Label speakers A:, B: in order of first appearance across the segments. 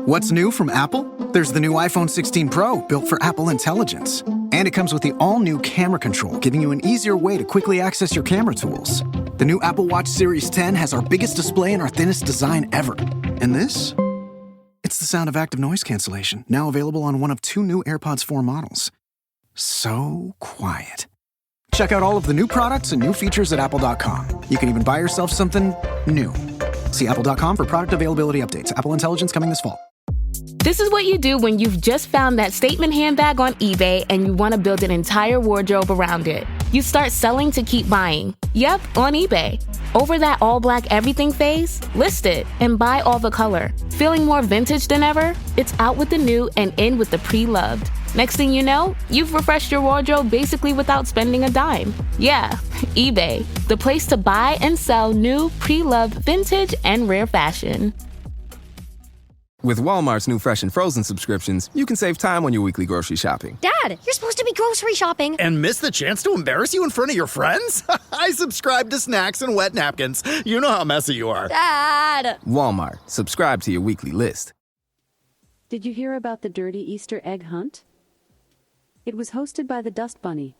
A: What's new from Apple? There's the new iPhone 16 Pro, built for Apple Intelligence. And it comes with the all-new camera control, giving you an easier way to quickly access your camera tools. The new Apple Watch Series 10 has our biggest display and our thinnest design ever. And this? It's the sound of active noise cancellation, now available on one of 2 new AirPods 4 models. So quiet. Check out all of the new products and new features at apple.com. You can even buy yourself something new. See apple.com for product availability updates. Apple Intelligence coming this fall.
B: This is what you do when you've just found that statement handbag on eBay and you want to build an entire wardrobe around it. You start selling to keep buying. Yep, on eBay. Over that all-black everything phase? List it and buy all the color. Feeling more vintage than ever? It's out with the new and in with the pre-loved. Next thing you know, you've refreshed your wardrobe basically without spending a dime. Yeah, eBay, the place to buy and sell new, pre-loved, vintage, and rare fashion.
C: With Walmart's new fresh and frozen subscriptions, you can save time on your weekly grocery shopping.
D: Dad, you're supposed to be grocery shopping.
E: And miss the chance to embarrass you in front of your friends? I subscribe to snacks and wet napkins. You know how messy you are.
D: Dad!
C: Walmart. Subscribe to your weekly list.
F: Did you hear about the dirty Easter egg hunt? It was hosted by the Dust Bunny.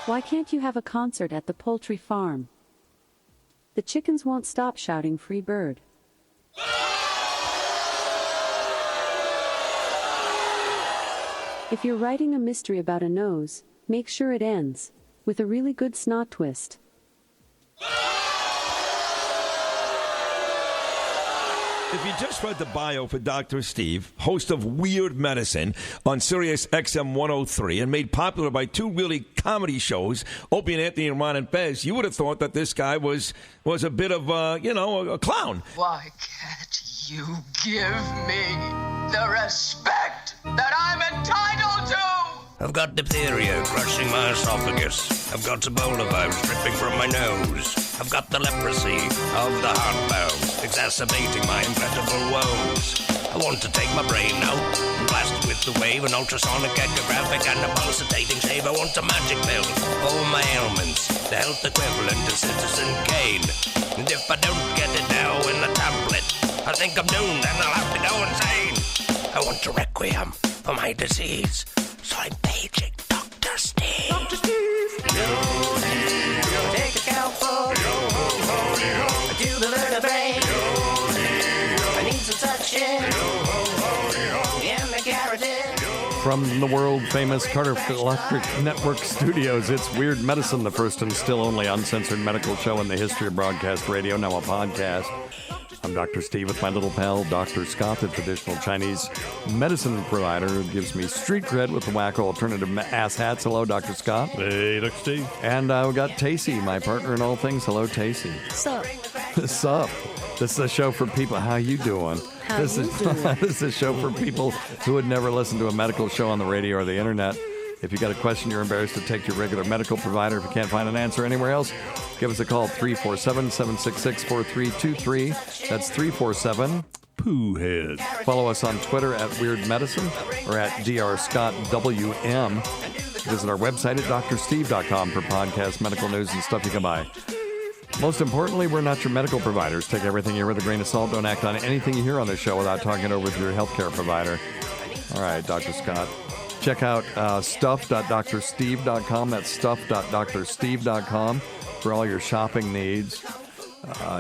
F: Why can't you have a concert at the poultry farm? The chickens won't stop shouting "Free Bird." If you're writing a mystery about a nose, make sure it ends with a really good snot twist.
G: If you just read the bio for Dr. Steve, host of Weird Medicine on Sirius XM 103 and made popular by 2 really comedy shows, Opie and Anthony and Ron and Fez, you would have thought that this guy was a bit of a clown.
H: Why can't you give me the respect that I'm entitled to?
I: I've got diphtheria crushing my esophagus. I've got Ebola vibes dripping from my nose. I've got the leprosy of the heart valves, exacerbating my incredible woes. I want to take my brain out and blast it with the wave, an ultrasonic, echographic, and a pulsating shave. I want a magic pill for all my ailments, the health equivalent of Citizen Kane. And if I don't get it now in the tablet, I think I'm doomed and I'll have to go insane. I want a requiem for my disease, so I'm paging Dr. Steve. Dr. Steve! Yo, take a scalpel. Do the vertebrae. I need some suction. And the keratin.
J: From the world-famous Cardiff Electric Network studios, it's Weird Medicine, the first and still only uncensored medical show in the history of broadcast radio, now a podcast. I'm Dr. Steve with my little pal, Dr. Scott, the traditional Chinese medicine provider who gives me street cred with the wacko alternative ass hats. Hello, Dr. Scott.
K: Hey, Dr. Steve.
J: And we got Tacie, my partner in all things. Hello, Tacie.
D: Sup?
J: Sup? This is a show for people. How you doing? This is a show for people who would never listen to a medical show on the radio or the internet. If you got a question you're embarrassed to take to your regular medical provider, if you can't find an answer anywhere else, give us a call, 347-766-4323. That's 347-POOHEAD. Follow us on Twitter at Weird Medicine or at DrScottWM. Visit our website at drsteve.com for podcasts, medical news, and stuff you can buy. Most importantly, we're not your medical providers. Take everything you hear with a grain of salt. Don't act on anything you hear on this show without talking it over with your healthcare provider. All right, Dr. Scott. Check out stuff.drsteve.com. That's stuff.drsteve.com for all your shopping needs.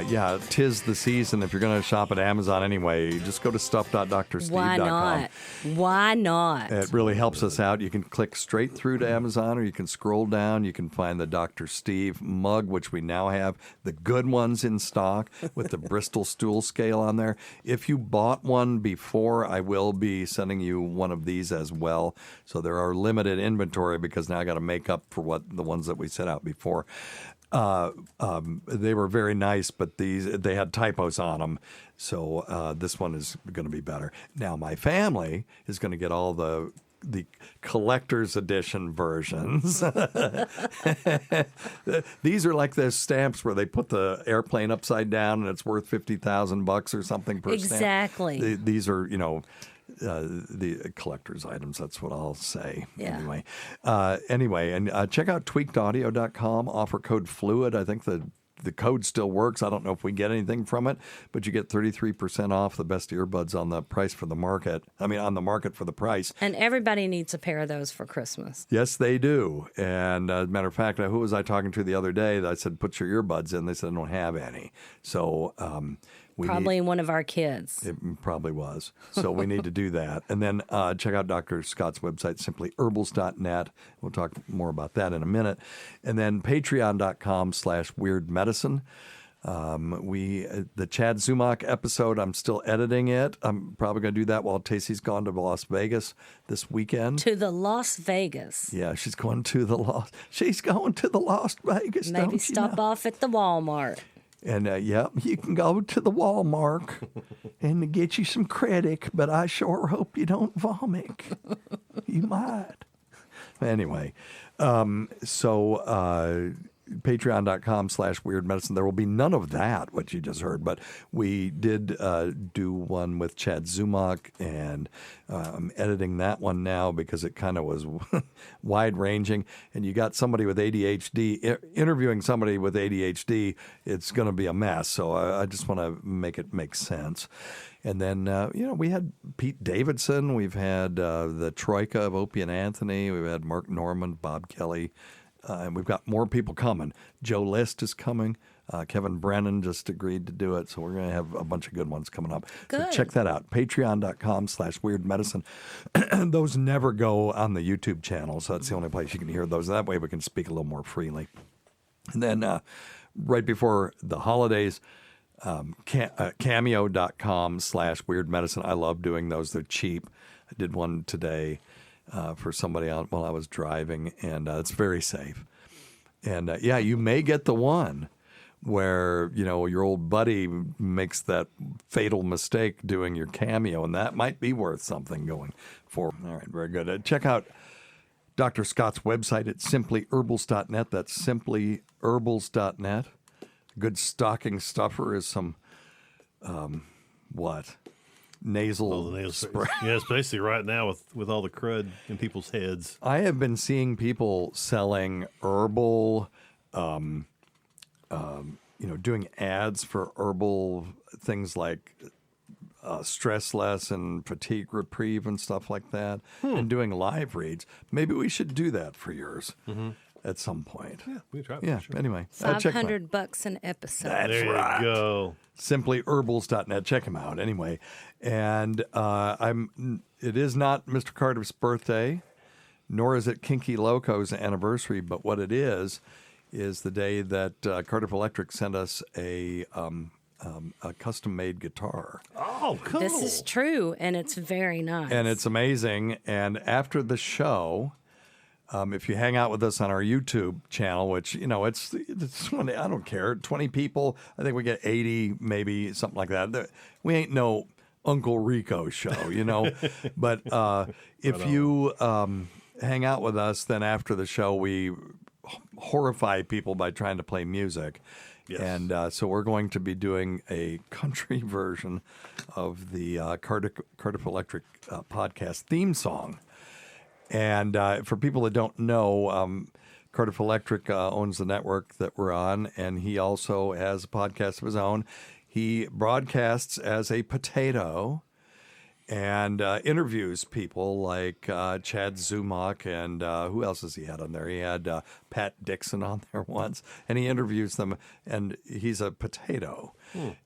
J: Yeah, 'tis the season. If you're going to shop at Amazon anyway, just go to stuff.drsteve.com.
D: Why not? Why not?
J: It really helps us out. You can click straight through to Amazon, or you can scroll down. You can find the Dr. Steve mug, which we now have the good ones in stock with the Bristol stool scale on there. If you bought one before, I will be sending you one of these as well. So there are limited inventory because now I got to make up for what the ones that we sent out before. They were very nice, but they had typos on them. So this one is going to be better. Now my family is going to get all the collector's edition versions. These are like those stamps where they put the airplane upside down and it's worth $50,000 or something per stamp.
D: Exactly.
J: These are, the collector's items. That's what I'll say.
D: Yeah.
J: Anyway, and check out tweakedaudio.com. Offer code FLUID. I think the code still works. I don't know if we get anything from it, but you get 33% off the best earbuds on the price for the market. On the market for the price.
D: And everybody needs a pair of those for Christmas.
J: Yes, they do. And as a matter of fact, who was I talking to the other day? I said, put your earbuds in. They said, I don't have any. So
D: probably one of our kids.
J: It probably was. So we need to do that. And then check out Dr. Scott's website, simplyherbals.net. We'll talk more about that in a minute. And then patreon.com/weirdmedicine. The Chad Zumach episode, I'm still editing it. I'm probably going to do that while Tacie's gone to Las Vegas this weekend.
D: To the Las Vegas.
J: Yeah, she's going to the Las Vegas.
D: Maybe stop off at the Walmart.
J: And you can go to the Walmart and get you some credit, but I sure hope you don't vomit. You might. Anyway, patreon.com/weirdmedicine. There will be none of that, what you just heard, but we did do one with Chad Zumach, and I'm editing that one now because it kind of was wide-ranging, and you got somebody with ADHD, interviewing somebody with ADHD, it's going to be a mess, so I just want to make it make sense. And then, we had Pete Davidson, we've had the Troika of Opie and Anthony, we've had Mark Norman, Bob Kelly, and we've got more people coming. Joe List is coming. Kevin Brennan just agreed to do it. So we're going to have a bunch of good ones coming up.
D: Good.
J: So check that out. Patreon.com/weirdmedicine. Those never go on the YouTube channel. So that's the only place you can hear those. That way we can speak a little more freely. And then right before the holidays, cameo.com/weirdmedicine. I love doing those. They're cheap. I did one today. For somebody out while I was driving, and it's very safe. And you may get the one where your old buddy makes that fatal mistake doing your Cameo, and that might be worth something going for. All right, very good. Check out Dr. Scott's website at simplyherbals.net. That's simplyherbals.net. Good stocking stuffer is some nasal spray.
K: Yeah, especially right now with all the crud in people's heads.
J: I have been seeing people selling herbal, doing ads for herbal things like stress less and fatigue reprieve and stuff like that, and doing live reads. Maybe we should do that for yours. At some point.
K: Yeah, we try.
J: Yeah,
K: sure.
J: Anyway.
D: $500 an episode.
J: That's
K: right. There you go.
J: Simplyherbals.net. Check them out. Anyway. And it is not Mr. Cardiff's birthday, nor is it Kinky Loco's anniversary, but what it is the day that Cardiff Electric sent us a custom-made guitar.
K: Oh, cool.
D: This is true, and it's very nice.
J: And it's amazing. And after the show... if you hang out with us on our YouTube channel, which, it's 20, I don't care, 20 people, I think we get 80, maybe something like that. We ain't no Uncle Rico show, But if you hang out with us, then after the show, we horrify people by trying to play music. Yes. And so we're going to be doing a country version of the Cardiff Electric podcast theme song. And for people that don't know, Cardiff Electric owns the network that we're on, and he also has a podcast of his own. He broadcasts as a potato and interviews people like Chad Zumach and who else has he had on there? He had Pat Dixon on there once, and he interviews them, and he's a potato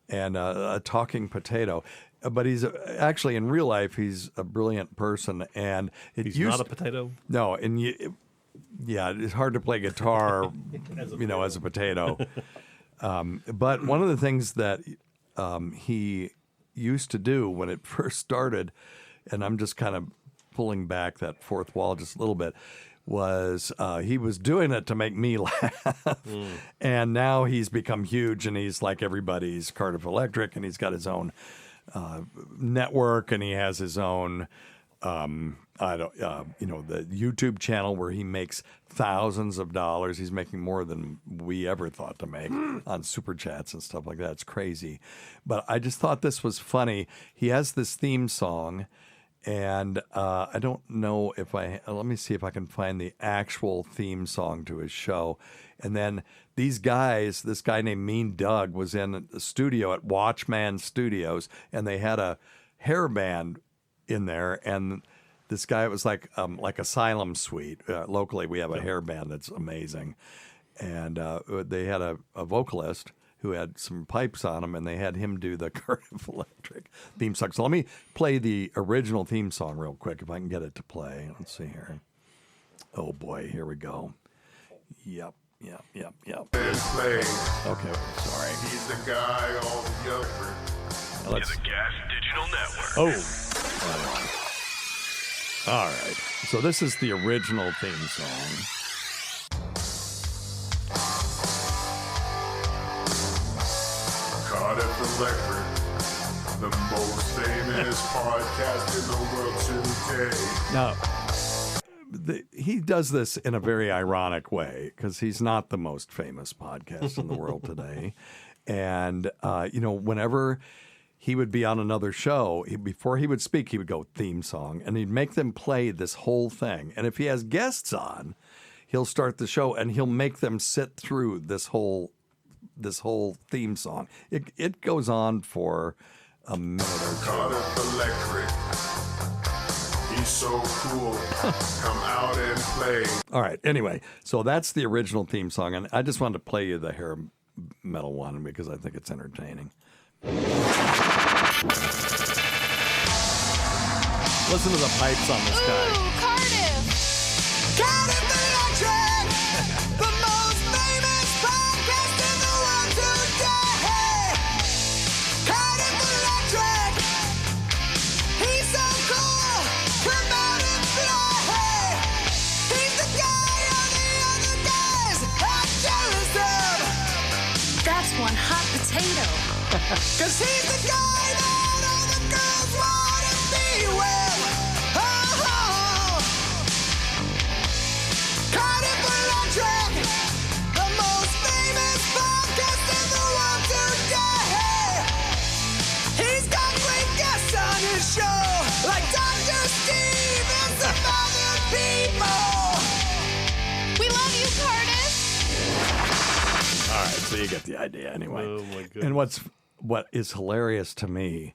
J: and a talking potato. But he's actually, in real life, he's a brilliant person. And
K: he's not a potato?
J: No. And it's hard to play guitar, as a potato. But one of the things that he used to do when it first started, and I'm just kind of pulling back that fourth wall just a little bit, was he was doing it to make me laugh. And now he's become huge, and he's like everybody's Cardiff Electric, and he's got his own network, and he has his own the YouTube channel where he makes thousands of dollars. He's making more than we ever thought to make on super chats and stuff like that. It's crazy. But I just thought this was funny. He has this theme song, And I don't know if let me see if I can find the actual theme song to his show. And then these guys, this guy named Mean Doug was in the studio at Watchman Studios, and they had a hair band in there. And this guy, it was like Asylum Suite. Locally, we have a hair band that's amazing. And they had a vocalist who had some pipes on him, and they had him do the Cardiff Electric theme song. So let me play the original theme song real quick, if I can get it to play. Let's see here. Oh, boy, here we go. Yep. Okay, sorry.
L: He's the guy all the other.
J: Let's...
L: The Gas Digital Network.
J: Oh. All right. So this is the original theme song.
L: Cardiff Electric, the most famous podcast in the world today.
J: Now, he does this in a very ironic way because he's not the most famous podcast in the world today. And, whenever he would be on another show, before he would speak, he would go theme song, and he'd make them play this whole thing. And if he has guests on, he'll start the show and he'll make them sit through this whole theme song. It goes on for a minute or two.
L: Cardiff Electric. He's so cool. Come out and play.
J: All right. Anyway, so that's the original theme song, and I just wanted to play you the hair metal one because I think it's entertaining. Listen to the pipes on this guy.
M: Ooh, Cardiff! Cardiff Electric! The most famous podcast in the world today! Cardiff Electric! He's so cool! Come out and play! He's the guy all the other guys are jealous of!
D: That's one hot potato.
M: 'Cause he's the guy that all the girls want to be with! Oh! Cardiff Electric! The most famous podcast in the world today! He's got great guests on his show, like Dr. Steve and some other people! We love you, Cardiff!
J: All right, so you get the idea anyway.
K: Oh, my goodness.
J: And what is hilarious to me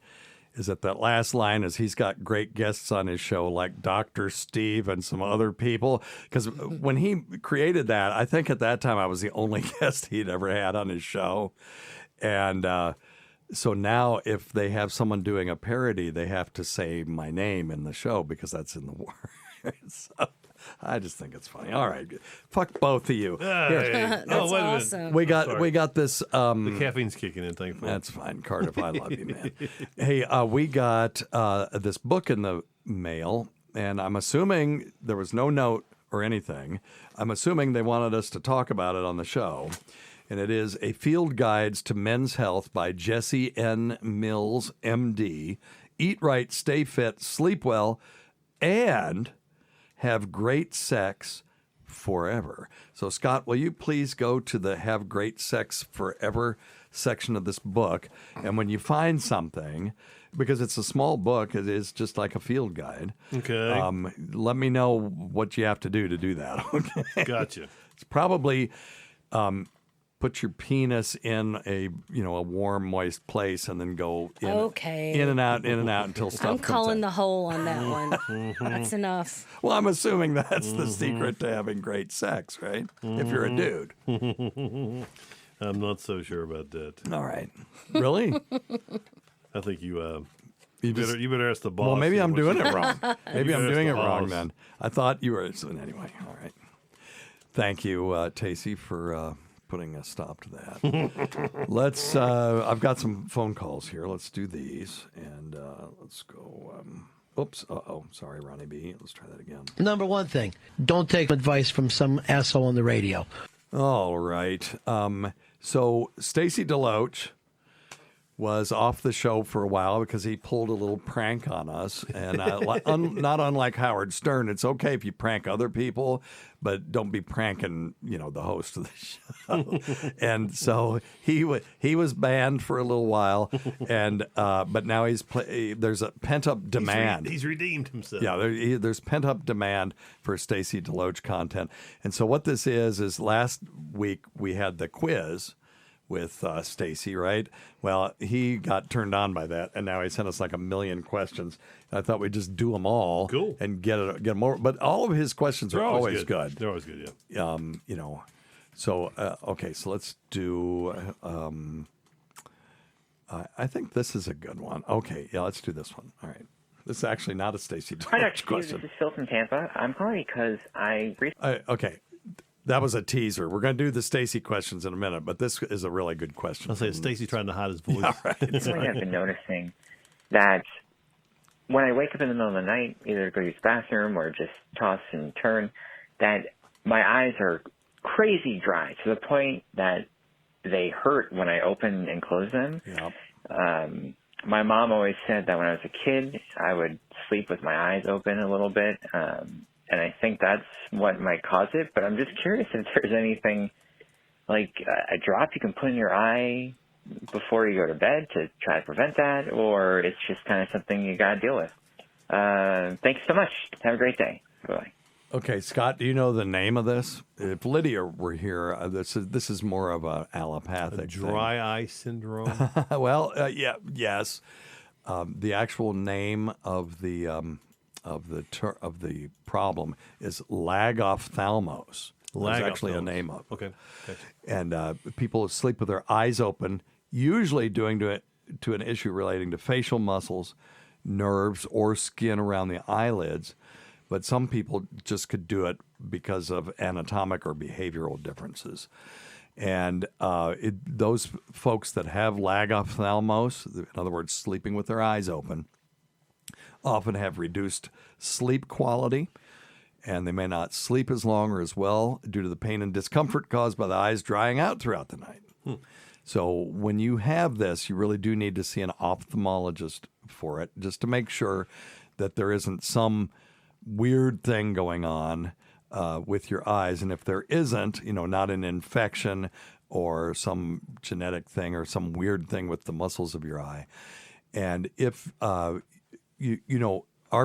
J: is that last line is he's got great guests on his show like Dr. Steve and some other people. Because when he created that, I think at that time I was the only guest he'd ever had on his show. And so now if they have someone doing a parody, they have to say my name in the show because that's in the words. So I just think it's funny. All right, fuck both of you.
K: Hey.
D: That's
K: wait a
D: awesome.
K: minute.
J: We got this.
K: The caffeine's kicking in, thankfully.
J: That's fine, Cardiff. I love you, man. Hey, we got this book in the mail, and I'm assuming there was no note or anything. I'm assuming they wanted us to talk about it on the show. And it is A Field Guides to Men's Health by Jesse N. Mills, MD. Eat right, stay fit, sleep well, and have great sex forever. So, Scott, will you please go to the Have Great Sex Forever section of this book? And when you find something, because it's a small book, it is just like a field guide.
K: Okay.
J: Let me know what you have to do that. Okay.
K: Gotcha.
J: It's probably put your penis in a warm, moist place and then go in and out until stuff
D: I'm
J: comes
D: calling
J: out.
D: the hole on that one. That's enough.
J: Well, I'm assuming that's the secret to having great sex, right? If you're a dude.
K: I'm not so sure about that.
J: All right. Really?
K: I think you
J: You
K: better ask the boss.
J: Well, maybe I'm doing it
K: it
J: wrong. Maybe I'm
K: ask
J: doing
K: the
J: it wrong
K: boss.
J: then. I thought you were. So anyway, all right. Thank you, Tacie, for putting a stop to that. Let's. I've got some phone calls here. Let's do these, and let's go. Oops. Sorry, Ronnie B. Let's try that again.
N: Number one thing, don't take advice from some asshole on the radio.
J: All right. So Stacey DeLoach was off the show for a while because he pulled a little prank on us. And not unlike Howard Stern, it's okay if you prank other people, but don't be pranking, the host of the show. And so he was banned for a little while, and but now there's a pent-up demand.
K: He's redeemed himself.
J: Yeah, there's pent-up demand for Tacie DeLoach content. And so what this is last week we had the quiz with Tacie, right? Well, he got turned on by that, and now he sent us like 1 million questions. I thought we'd just do them all and get them more. But all of his questions are always good.
K: They're always good, yeah.
J: So, okay, so let's do, I think this is a good one. Okay, yeah, let's do this one. All right. This is actually not a Tacie DeLoach question.
O: This is Phil from Tampa. I'm calling because
J: okay. That was a teaser. We're going to do the Tacie questions in a minute, but this is a really good question.
K: I'll say Stacy trying to hide his voice.
J: Yeah, right.
O: Recently I've been noticing that when I wake up in the middle of the night, either to go use the bathroom or just toss and turn, that my eyes are crazy dry to the point that they hurt when I open and close them.
J: Yep.
O: My mom always said that when I was a kid, I would sleep with my eyes open a little bit. And I think that's what might cause it. But I'm just curious if there's anything like a drop you can put in your eye before you go to bed to try to prevent that, or it's just kind of something you got to deal with. Thanks so much. Have a great day. Bye.
J: Okay, Scott, do you know the name of this? If Lydia were here, this is more of a allopathic
K: dry eye syndrome.
J: Well, yes. The actual name of the problem is lagophthalmos. There's actually a name of it.
K: Okay.
J: And people sleep with their eyes open, usually due to an issue relating to facial muscles, nerves, or skin around the eyelids. But some people just could do it because of anatomic or behavioral differences. And those folks that have lagophthalmos, in other words, sleeping with their eyes open, often have reduced sleep quality, and they may not sleep as long or as well due to the pain and discomfort caused by the eyes drying out throughout the night. So when you have this, you really do need to see an ophthalmologist for it, just to make sure that there isn't some weird thing going on with your eyes. And if there isn't, not an infection or some genetic thing or some weird thing with the muscles of your eye. And if our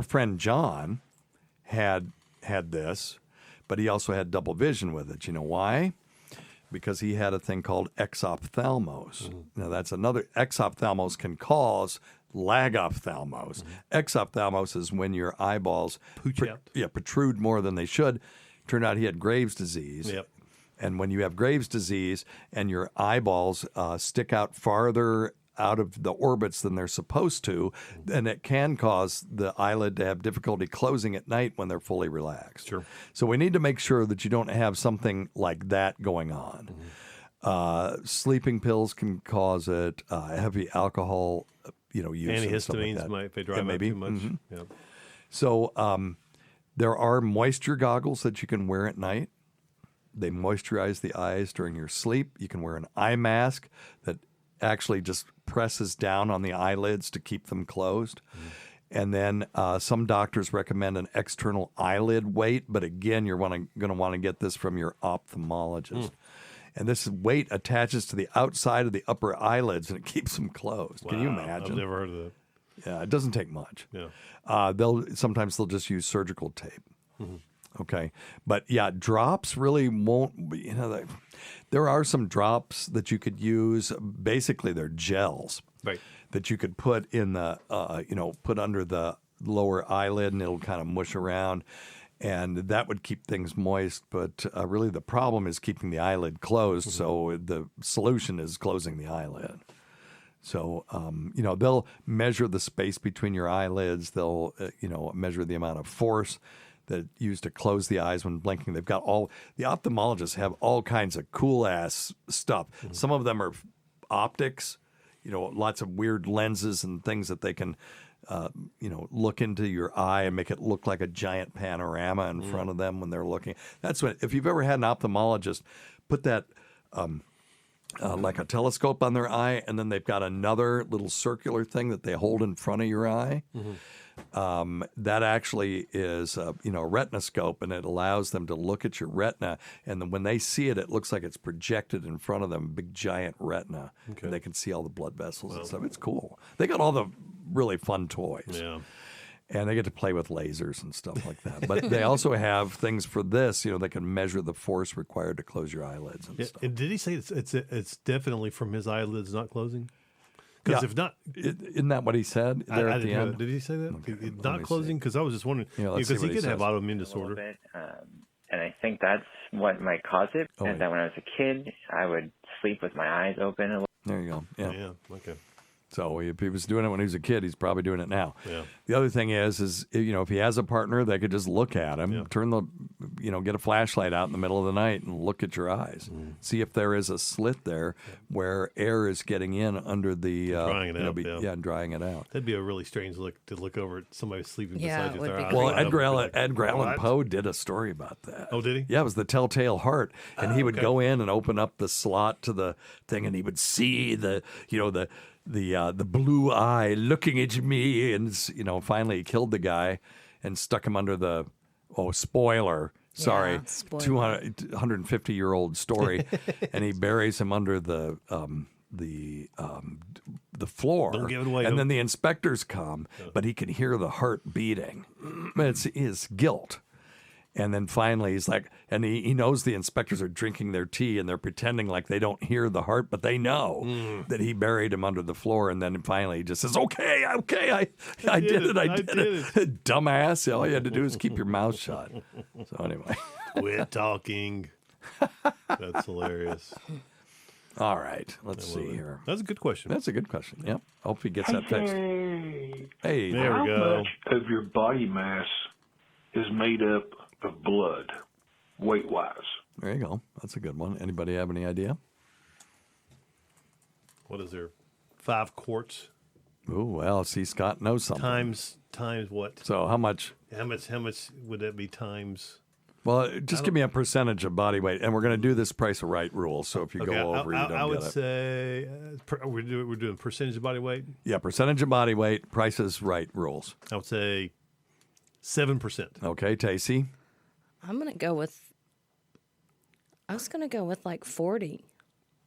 J: friend John had this, but he also had double vision with it. You know why? Because he had a thing called exophthalmos. Now that's another. Exophthalmos can cause lagophthalmos. Exophthalmos is when your eyeballs protrude more than they should. Turned out he had Graves' disease.
K: Yep.
J: And when you have Graves' disease and your eyeballs stick out farther out of the orbits than they're supposed to, then it can cause the eyelid to have difficulty closing at night when they're fully relaxed.
K: Sure.
J: So we need to make sure that you don't have something like that going on. Sleeping pills can cause it. Heavy alcohol, use.
K: Antihistamines
J: like
K: might, if they drive out too much. Yep.
J: So there are moisture goggles that you can wear at night. They moisturize the eyes during your sleep. You can wear an eye mask that actually just presses down on the eyelids to keep them closed. And then some doctors recommend an external eyelid weight, but again, you're going to want to get this from your ophthalmologist. And this weight attaches to the outside of the upper eyelids, and it keeps them closed.
K: Wow,
J: Can you imagine?
K: I've never heard of that.
J: Yeah, it doesn't take much.
K: Yeah.
J: Sometimes they'll just use surgical tape. Okay. But yeah, drops really won't be, there are some drops that you could use. Basically, they're gels that you could put in the, put under the lower eyelid, and it'll kind of mush around. And that would keep things moist. But really the problem is keeping the eyelid closed. So the solution is closing the eyelid. So, they'll measure the space between your eyelids. They'll, measure the amount of force that used to close the eyes when blinking. They've got the ophthalmologists have all kinds of cool ass stuff. Some of them are optics, lots of weird lenses and things that they can, look into your eye and make it look like a giant panorama in front of them when they're looking. That's if you've ever had an ophthalmologist, put that, like a telescope on their eye, and then they've got another little circular thing that they hold in front of your eye. That actually is, a retinoscope, and it allows them to look at your retina. And then when they see it, it looks like it's projected in front of them, big giant retina.
K: Okay.
J: And they can see all the blood vessels and stuff. It's cool. They got all the really fun toys.
K: Yeah.
J: And they get to play with lasers and stuff like that. But they also have things for this. They can measure the force required to close your eyelids and stuff.
K: And did he say it's definitely from his eyelids not closing? Because if not,
J: isn't that what he said there at the end?
K: Did he say that?
J: Okay,
K: Not closing? Because I was just wondering.
J: let's see
K: Because he
J: what
K: could
J: he
K: have
J: says.
K: autoimmune disorder.
O: And I think that's what might cause it.
J: Oh,
O: is that when I was a kid, I would sleep with my eyes open a little.
J: There you go. Yeah.
K: Okay.
J: So if he was doing it when he was a kid, he's probably doing it now.
K: Yeah.
J: The other thing is if he has a partner, they could just look at him, turn the, get a flashlight out in the middle of the night and look at your eyes, see if there is a slit there where air is getting in under the
K: drying it out.
J: and drying it out.
K: That'd be a really strange look to look over at somebody sleeping
D: Yeah,
K: beside you.
D: it would
K: with their
D: be
K: eyes
J: Well,
K: wide open.
J: Edgar Allan
K: What?
J: Poe did a story about that.
K: Oh, did he?
J: Yeah, it was the Telltale Heart, and he would
K: okay.
J: go in and open up the slot to the thing, and he would see the blue eye looking at me, and finally he killed the guy and stuck him under the spoiler. Sorry,
D: spoiler.
J: 150-year-old story, and he buries him under the floor.
K: Don't give it away.
J: And then the inspectors come, but he can hear the heart beating. It's his guilt. And then finally he's like, and he knows the inspectors are drinking their tea and they're pretending like they don't hear the heart, but they know that he buried him under the floor. And then finally he just says, okay, I did it. Dumbass. All you had to do is keep your mouth shut. So anyway.
K: Quit talking. That's hilarious.
J: All right. Let's see here.
K: That's a good question.
J: That's a good question. Yep. Hope he gets that fixed. Hey,
K: there we go.
P: How much of your body mass is made up of blood, weight-wise?
J: There you go. That's a good one. Anybody have any idea?
K: What is there? 5 quarts
J: Oh, well, see, Scott knows something.
K: times what?
J: So how much?
K: How much would that be times?
J: Well, just give me a percentage of body weight, and we're going to do this Price of Right rule. So if you go over, you don't get it.
K: I would say we're doing percentage of body weight.
J: Yeah, percentage of body weight, Price is Right rules.
K: I would say 7%.
J: Okay, Tacie.
D: I'm going to go with, I was going to go with like 40.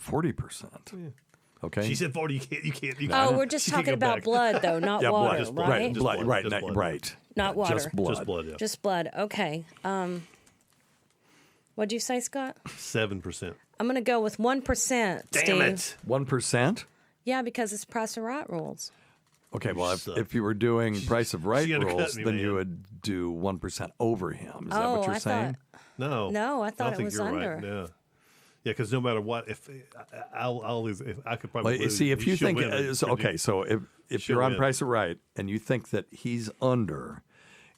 J: 40%. Okay.
K: She said 40. You can't.
D: Oh, we're just talking about blood, though, not
J: yeah,
D: water,
J: blood.
D: right?
J: Right.
D: Not water.
J: Just blood.
K: Just blood, yeah.
D: Just blood. Okay. What'd you say, Scott?
K: 7%.
D: I'm going to go with 1%,
K: Damn it.
D: Steve.
J: 1%?
D: Yeah, because it's Price of Right rules.
J: Okay, well, if you were doing Price of Right
K: gonna cut
J: rules,
K: me,
J: then
K: man.
J: you would do 1% over him. Is that what you're
D: I
J: saying?
K: No.
D: No, I
K: I
D: thought
K: don't
D: it
K: think
D: was
K: you're
D: under.
K: right. Yeah. Yeah, because no matter what, if I'll lose, if I could probably
J: Well,
K: lose.
J: see, if you
K: she'll
J: think
K: win.
J: so if
K: She'll
J: you're on
K: win.
J: Price of Right and you think that he's under,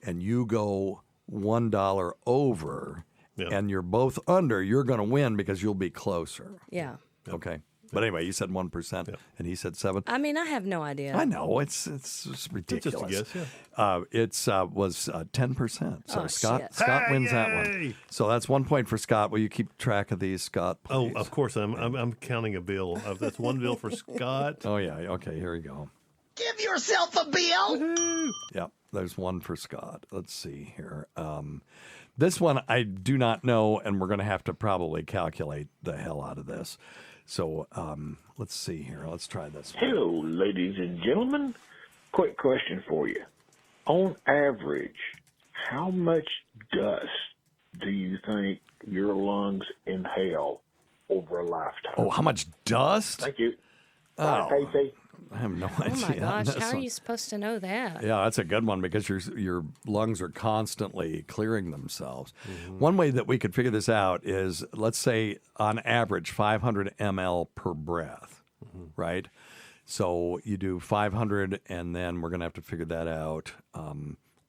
J: and you go $1 over, and you're both under, you're going to win because you'll be closer.
D: Yeah.
J: Okay. But anyway, you said 1%, and he said 7%.
D: I mean, I have no idea.
J: I know it's ridiculous.
K: It's just a guess,
J: It was 10%. So
D: Oh,
J: Scott
D: shit.
J: Scott wins that one.
K: Yay!
J: So that's 1 point for Scott. Will you keep track of these, Scott?
K: Oh,
J: Please?
K: of course. I'm counting a bill. That's one bill for Scott.
J: Oh yeah. Okay. Here we go.
H: Give yourself a bill.
J: Yep. There's one for Scott. Let's see here. This one I do not know, and we're going to have to probably calculate the hell out of this. So let's see here. Let's try this one.
P: Hello, ladies and gentlemen. Quick question for you. On average, how much dust do you think your lungs inhale over a lifetime?
J: Oh, how much dust?
P: Thank you.
J: Oh.
P: Bye, Tacie.
J: I have no
D: Oh
J: idea.
D: my gosh,
J: on this
D: how are
J: one.
D: you supposed to know that?
J: Yeah, that's a good one because your lungs are constantly clearing themselves. One way that we could figure this out is, let's say, on average, 500 ml per breath, right? So you do 500, and then we're going to have to figure that out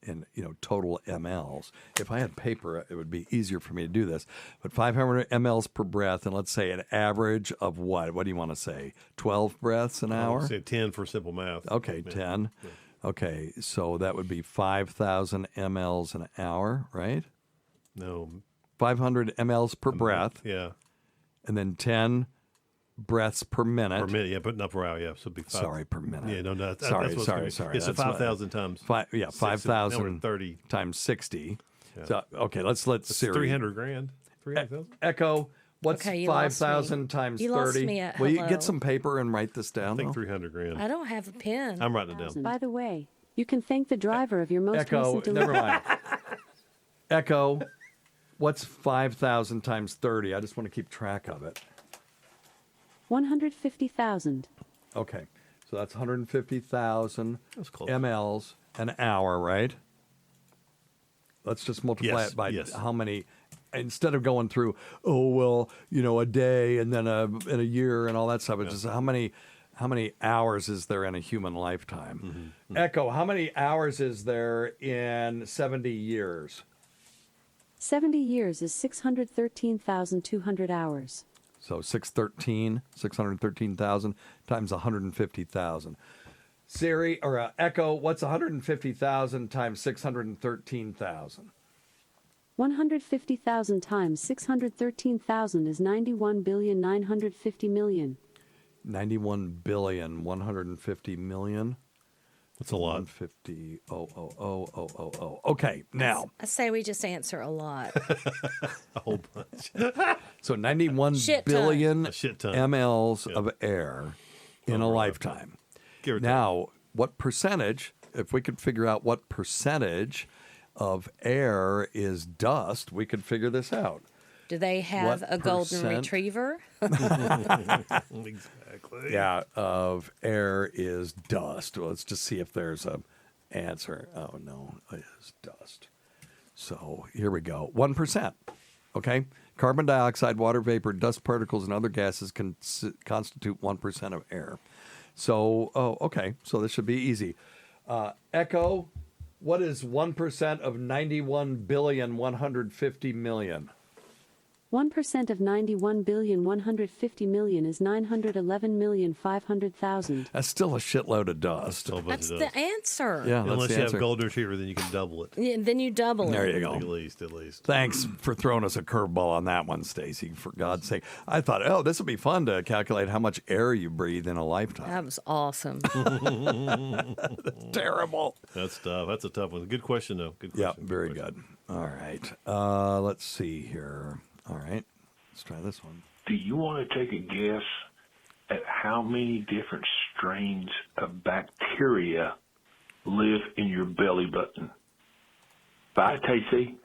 J: in total mLs. If I had paper, it would be easier for me to do this. But 500 mLs per breath, and let's say an average of what? What do you want to say? 12 breaths an
K: I
J: hour?
K: would say 10 for simple math.
J: Okay, 10. Okay, so that would be 5,000 mLs an hour, right?
K: No.
J: 500 mLs per breath.
K: Yeah.
J: And then 10 breaths per minute.
K: Per minute, yeah, but not per hour, yeah. So it'd be 5.
J: Sorry, per minute.
K: Yeah, no,
J: sorry.
K: It's a 5,000 times.
J: 5,000
K: 30
J: times 60.
K: Yeah.
J: So, okay, let's Siri.
K: 300 grand. 300,000.
J: Echo, what's
D: Okay, you lost
J: 5,000
D: me.
J: times
D: You
J: 30?
D: lost me at
J: Will you
D: hello.
J: get some paper and write this down?
K: I think
J: though?
K: 300 grand.
D: I don't have a pen.
K: I'm writing it down.
F: By the way, you can thank the driver of your most
J: Echo,
F: recent
J: never
F: delivery.
J: mind. Echo, what's 5,000 times 30? I just want to keep track of it.
F: 150,000.
J: Okay, so that's 150,000
K: That's close.
J: mLs an hour, right? Let's just multiply
K: Yes,
J: it by
K: yes.
J: how many. Instead of going through, a day and then in a year and all that stuff, it's just how many hours is there in a human lifetime? Echo, how many hours is there in 70 years?
F: 70 years is 613,200 hours.
J: So 613,000 times 150,000. Siri, or Echo, what's 150,000 times 613,000?
F: 150,000 times 613,000 is 91,950,000,000.
J: 91,150,000,000.
K: That's a lot.
J: 150. Okay, now.
D: I say we just answer a lot.
K: A whole bunch.
J: So 91
D: Shit ton.
J: billion
K: A shit ton.
J: mLs of air in a lifetime.
K: Give or take.
J: Now, what percentage, if we could figure out what percentage of air is dust, we could figure this out.
D: Do they have
J: What
D: a golden
J: percent?
D: retriever?
K: Exactly.
J: Yeah, of air is dust. Well, let's just see if there's a answer. Oh, no, it is dust. So here we go. 1%. Okay? Carbon dioxide, water vapor, dust particles, and other gases can constitute 1% of air. So, okay. So this should be easy. Echo, what is 1% of 91,150,000,000?
F: 1% of 91,150,000,000 is 911,500,000.
J: That's still a shitload of dust.
D: That's the answer.
J: Yeah, that's
K: Unless
J: the
K: you
J: answer.
K: have golden retriever, then you can double it.
D: Yeah, then you double
J: There
D: it.
J: you go.
K: At least.
J: Thanks for throwing us a curveball on that one, Stacy. For God's sake, I thought, this would be fun to calculate how much air you breathe in a lifetime.
D: That was awesome.
J: Terrible.
K: That's tough. That's a tough one. Good question, though. Good
J: Yeah,
K: question.
J: very good. All right. Let's see here. All right. Let's try this one.
P: Do you want to take a guess at how many different strains of bacteria live in your belly button? Bye, Tacie.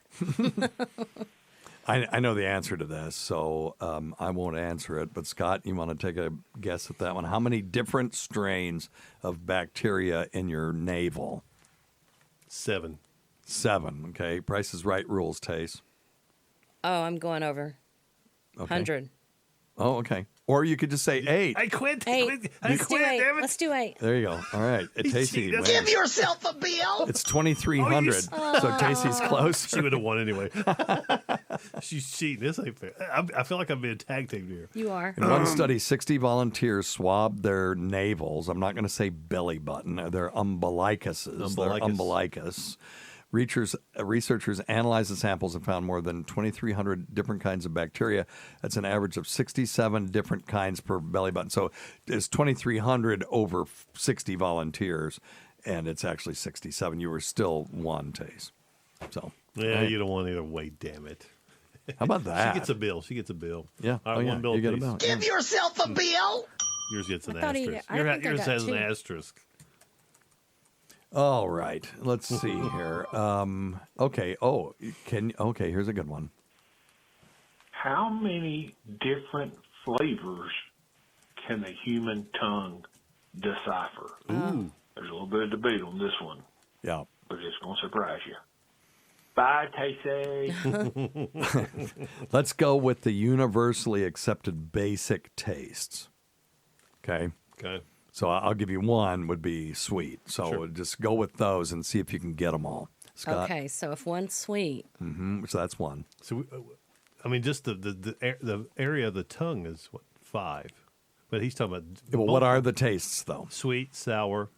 J: I know the answer to this, so I won't answer it. But Scott, you want to take a guess at that one? How many different strains of bacteria in your navel?
K: 7.
J: 7. Okay. Price is Right rules, Tace.
D: Oh, I'm going over.
J: Okay.
D: 100.
J: Oh, okay. Or you could just say 8.
K: I quit.
D: Eight. Let's do 8.
K: Damn it.
D: Let's do 8.
J: There you go. All right. Tacie wins.
H: Give yourself a bill.
J: It's 2,300. So Tacie's close.
K: She would have won anyway. She's cheating. This ain't fair. I feel like I'm being tag teamed here.
D: You are.
J: In one study, 60 volunteers swabbed their navels. I'm not going to say belly button. They're umbilicuses. They're umbilicus. Researchers analyzed the samples and found more than 2,300 different kinds of bacteria. That's an average of 67 different kinds per belly button. So it's 2,300 over 60 volunteers, and it's actually 67. You were still one, Tace. So
K: Yeah,
J: right.
K: you don't want either way, damn it.
J: How about that?
K: She gets a bill.
J: Yeah.
K: All right, one bill,
J: you get a
K: please.
J: bill.
H: Give yourself a bill.
K: Yours gets an
D: I thought
K: asterisk.
D: I think I
K: Yours
D: got
K: has an
D: 2.
K: asterisk.
J: All right. Let's see here. Okay. Okay. Here's a good one.
P: How many different flavors can the human tongue decipher?
K: Ooh.
P: There's a little bit of debate on this one,
J: Yeah.
P: but it's going to surprise you. Bye, Tacie.
J: Let's go with the universally accepted basic tastes. Okay.
K: Okay.
J: So I'll give you one would be sweet. So just go with those and see if you can get them all. Scott?
D: Okay, so if one's sweet.
J: Mm-hmm. So that's one.
K: So, just the area of the tongue is what, 5, but he's talking about.
J: Yeah, well, what are the tastes though?
K: Sweet, sour,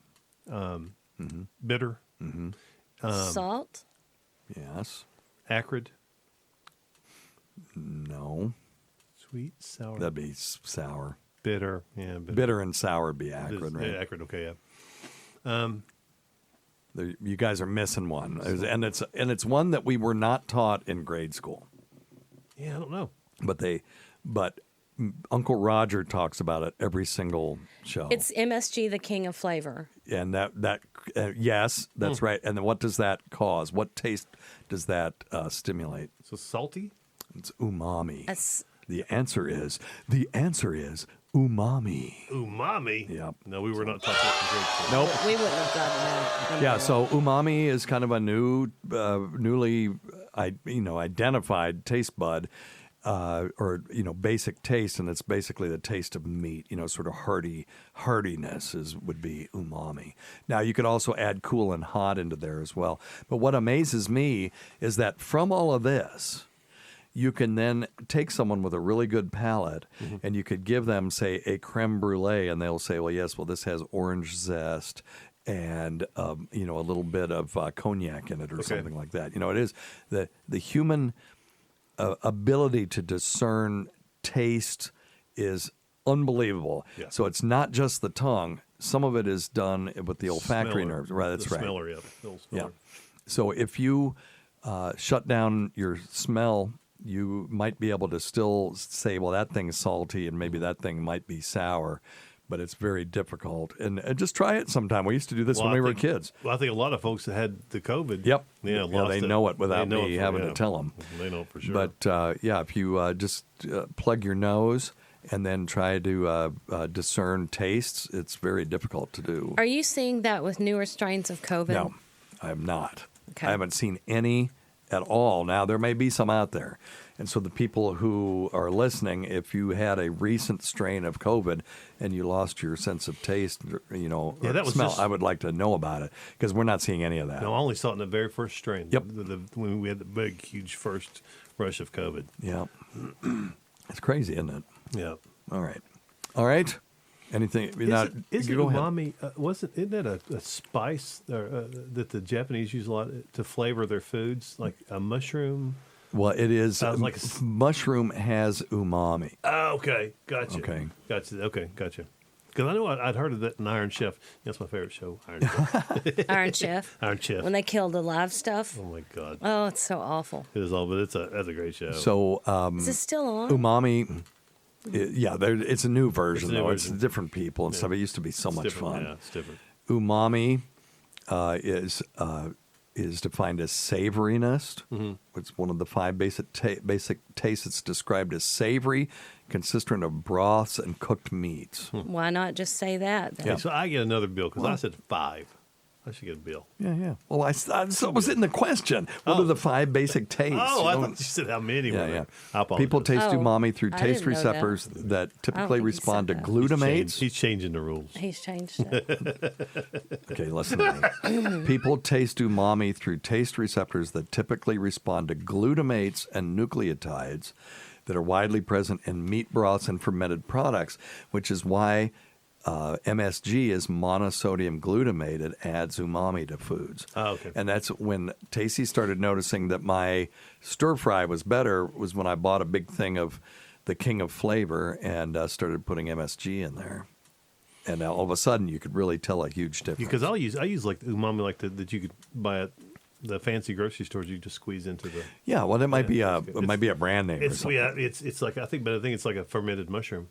K: bitter,
D: Salt?
J: Yes.
K: acrid,
J: No.
K: sweet, sour,
J: That'd be sour.
K: Bitter. Yeah,
J: bitter and sour would be acrid, right?
K: Yeah, acrid. Okay, yeah.
J: You guys are missing one, and it's one that we were not taught in grade school.
K: Yeah, I don't know.
J: But Uncle Roger talks about it every single show.
D: It's MSG, the king of flavor.
J: And yes, that's right. And then what does that cause? What taste does that stimulate?
K: So salty?
J: It's umami. The answer is umami.
K: Umami?
J: Yep.
K: No, we were not taught that in grade school.
J: Nope.
D: We wouldn't have gotten that.
J: Yeah, so umami is kind of a newly identified taste bud, or basic taste, and it's basically the taste of meat. Sort of hardiness would be umami. Now you could also add cool and hot into there as well. But what amazes me is that from all of this, you can then take someone with a really good palate, and you could give them, say, a creme brulee, and they'll say, well, this has orange zest and a little bit of cognac in it or something like that. It is the human ability to discern taste is unbelievable. Yeah. So it's not just the tongue. Some of it is done with the olfactory nerves. Right, that's right.
K: Smeller, yeah.
J: Yeah. So if you shut down your smell, you might be able to still say, well, that thing's salty and maybe that thing might be sour, but it's very difficult. And just try it sometime. We used to do this when we were kids.
K: Well, I think a lot of folks that had the COVID.
J: Yep.
K: Yeah,
J: they know it without me having to tell them.
K: They know it for sure.
J: But if you just plug your nose and then try to discern tastes, it's very difficult to do.
D: Are you seeing that with newer strains of COVID?
J: No, I am not.
D: Okay.
J: I haven't seen any at all. Now, there may be some out there. And so the people who are listening, if you had a recent strain of COVID and you lost your sense of taste, or smell, I would like to know about it because we're not seeing any of that.
K: No, I only saw it in the very first strain.
J: Yep.
K: When we had the big, huge first rush of COVID.
J: Yeah. It's crazy, isn't it?
K: Yeah.
J: All right. Anything?
K: Isn't umami? Isn't that a spice that the Japanese use a lot to flavor their foods, like a mushroom?
J: Well, it is. Mushroom has umami.
K: Oh, okay, gotcha.
J: Okay,
K: gotcha. Because I know I'd heard of that in Iron Chef. That's my favorite show, Iron Chef.
D: Iron Chef.
K: Iron Chef.
D: When they kill the live stuff.
K: Oh my God.
D: Oh, it's so awful.
K: It is all, but that's a great show.
J: So,
D: is it still on?
J: Umami. It's a new version, though. It's different people and stuff. It used to be so much fun.
K: Yeah, it's different.
J: Umami is defined as savoriness. It's one of the 5 basic tastes. It's described as savory, consistent of broths and cooked meats.
D: Why not just say that?
K: Yeah. So I get another bill because I said 5. I should get a bill.
J: Yeah. Well, so was it in the question? What are the 5 basic tastes?
K: Oh, I thought you said how many were there.
J: People taste umami through taste receptors that typically respond to glutamates.
K: He's changing the rules.
D: He's changed it.
J: Okay, listen to me. People taste umami through taste receptors that typically respond to glutamates and nucleotides that are widely present in meat broths and fermented products, which is why MSG is monosodium glutamate. It adds umami to foods.
K: Oh, okay.
J: And that's when Tacie started noticing that my stir fry was better, was when I bought a big thing of the king of flavor and started putting MSG in there. And all of a sudden, you could really tell a huge difference.
K: Because I use like umami like that you could buy at the fancy grocery stores. You just squeeze into the.
J: Yeah, well, it might be a brand name. Or something.
K: Yeah, it's like I think it's like a fermented mushroom.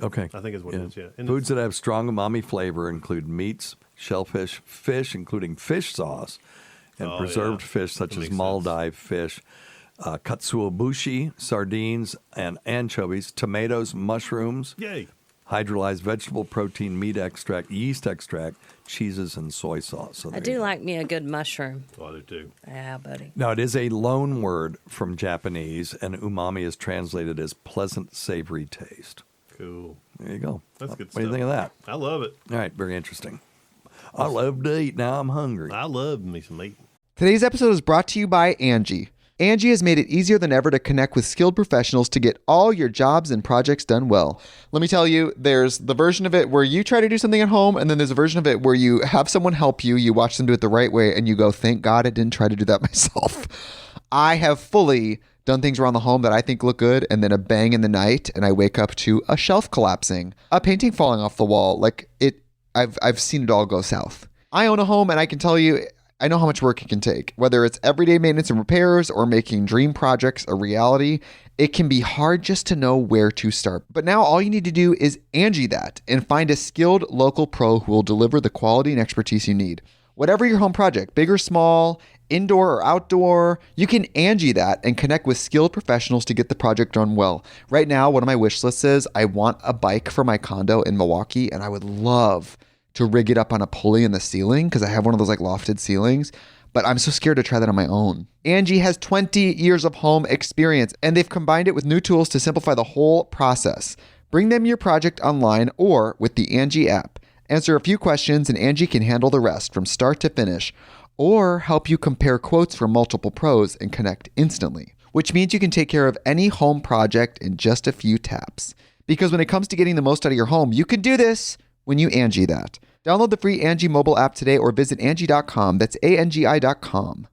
J: Okay.
K: I think is what it is, yeah. And
J: foods that have strong umami flavor include meats, shellfish, fish, including fish sauce, and preserved fish such as Maldive fish, katsuobushi, sardines, and anchovies, tomatoes, mushrooms, hydrolyzed vegetable protein, meat extract, yeast extract, cheeses, and soy sauce. So
D: I do like me a good mushroom.
K: Oh, I do too.
D: Yeah, buddy.
J: Now, it is a loan word from Japanese, and umami is translated as pleasant, savory taste.
K: Cool.
J: There you go.
K: That's good stuff.
J: What do you think of that?
K: I love it.
J: All right, very interesting. I love to eat. Now I'm hungry.
K: I love me some meat.
Q: Today's episode is brought to you by Angie. Angie has made it easier than ever to connect with skilled professionals to get all your jobs and projects done well. Let me tell you, there's the version of it where you try to do something at home, and then there's a version of it where you have someone help you, you watch them do it the right way, and you go, thank God I didn't try to do that myself. I have fully done things around the home that I think look good, and then a bang in the night, and I wake up to a shelf collapsing, a painting falling off the wall. I've seen it all go south. I own a home, and I can tell you, I know how much work it can take. Whether it's everyday maintenance and repairs or making dream projects a reality, it can be hard just to know where to start. But now all you need to do is Angie that and find a skilled local pro who will deliver the quality and expertise you need. Whatever your home project, big or small, indoor or outdoor, you can Angie that and connect with skilled professionals to get the project done well. Right now, one of my wish lists is I want a bike for my condo in Milwaukee, and I would love to rig it up on a pulley in the ceiling because I have one of those like lofted ceilings, but I'm so scared to try that on my own. Angie has 20 years of home experience, and they've combined it with new tools to simplify the whole process. Bring them your project online or with the Angie app. Answer a few questions and Angie can handle the rest from start to finish, or help you compare quotes from multiple pros and connect instantly, which means you can take care of any home project in just a few taps. Because when it comes to getting the most out of your home, you can do this when you Angie that. Download the free Angie mobile app today or visit Angie.com. That's ANGI.com.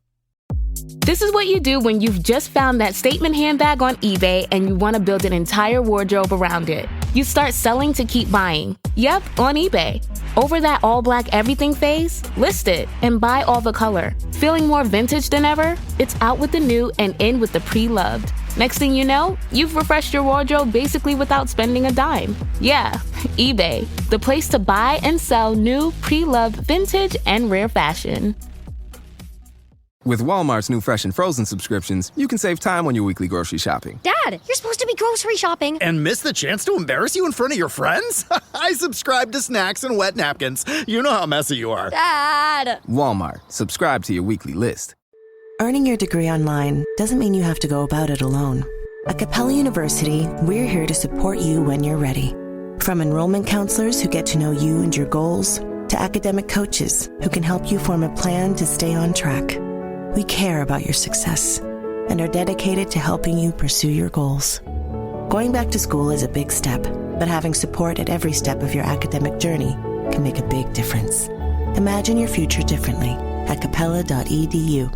B: This is what you do when you've just found that statement handbag on eBay and you want to build an entire wardrobe around it. You start selling to keep buying. Yep, on eBay. Over that all-black everything phase? List it and buy all the color. Feeling more vintage than ever? It's out with the new and in with the pre-loved. Next thing you know, you've refreshed your wardrobe basically without spending a dime. Yeah, eBay, the place to buy and sell new, pre-loved, vintage, and rare fashion.
C: With Walmart's new fresh and frozen subscriptions, you can save time on your weekly grocery shopping.
R: Dad, you're supposed to be grocery shopping.
E: And miss the chance to embarrass you in front of your friends? I subscribe to snacks and wet napkins. You know how messy you are.
R: Dad!
C: Walmart. Subscribe to your weekly list.
S: Earning your degree online doesn't mean you have to go about it alone. At Capella University, we're here to support you when you're ready. From enrollment counselors who get to know you and your goals, to academic coaches who can help you form a plan to stay on track. We care about your success and are dedicated to helping you pursue your goals. Going back to school is a big step, but having support at every step of your academic journey can make a big difference. Imagine your future differently at capella.edu.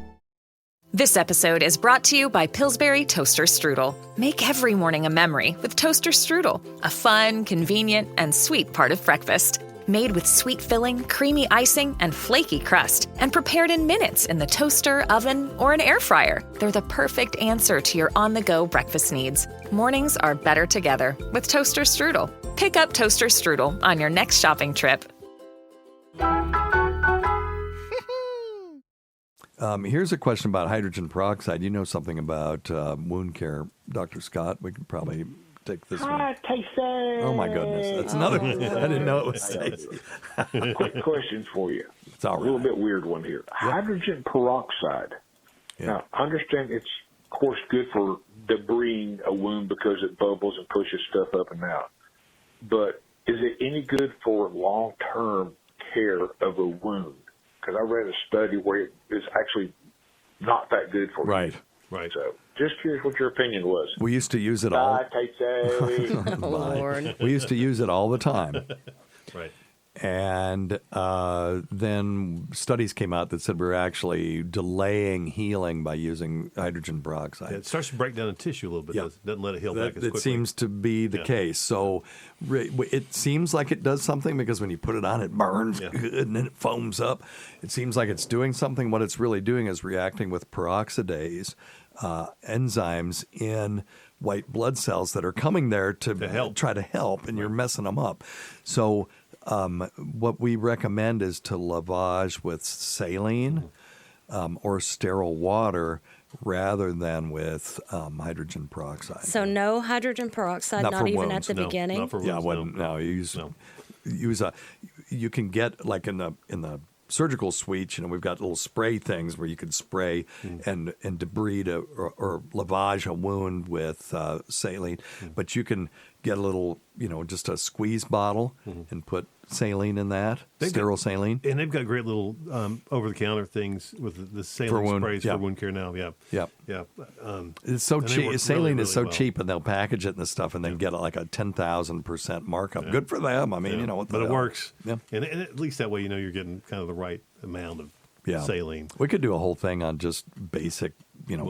T: This episode is brought to you by Pillsbury Toaster Strudel. Make every morning a memory with Toaster Strudel, a fun, convenient, and sweet part of breakfast. Made with sweet filling, creamy icing, and flaky crust, and prepared in minutes in the toaster, oven, or an air fryer. They're the perfect answer to your on-the-go breakfast needs. Mornings are better together with Toaster Strudel. Pick up Toaster Strudel on your next shopping trip.
J: Here's a question about hydrogen peroxide. You know something about wound care, Dr. Scott. We could probably take this one.
P: Hi, Tacie.
J: Oh, my goodness. That's another one. I didn't know it was Tacie.
P: Quick question for you.
J: It's all right.
P: A little bit weird one here. Yep. Hydrogen peroxide.
J: Yeah.
P: Now, I understand it's, of course, good for debriding a wound because it bubbles and pushes stuff up and out. But is it any good for long-term care of a wound? Because I read a study where it is actually not that good for you.
J: Right.
P: So, just curious what your opinion was.
J: We used to use it all.
P: Bye, Tacie.
J: Bye.
R: Lord.
J: We used to use it all the time.
K: Right.
J: And then studies came out that said we're actually delaying healing by using hydrogen peroxide.
K: Yeah, it starts to break down the tissue a little bit. Doesn't let it heal back as quickly.
J: It seems to be the case. So it seems like it does something because when you put it on, it burns good and then it foams up. It seems like it's doing something. What it's really doing is reacting with peroxidase enzymes in white blood cells that are coming there to help. Try to help, and you're messing them up. So what we recommend is to lavage with saline or sterile water rather than with hydrogen peroxide.
R: So no hydrogen peroxide, not even
J: wounds.
R: at the beginning?
K: Not for wounds,
J: you can get like in the surgical suites, we've got little spray things where you can spray and debride or lavage a wound with saline, but you can get a little, just a squeeze bottle and put saline in that, sterile saline.
K: And they've got great little over-the-counter things with the saline sprays for wound care now. Yeah.
J: It's so cheap. Saline
K: really,
J: is so
K: well.
J: cheap, and they'll package it and this stuff, and then get like a 10,000% markup. Good for them. I mean, what the
K: but it
J: hell?
K: works.
J: Yeah.
K: And at least that way, you're getting kind of the right amount of saline.
J: We could do a whole thing on just basic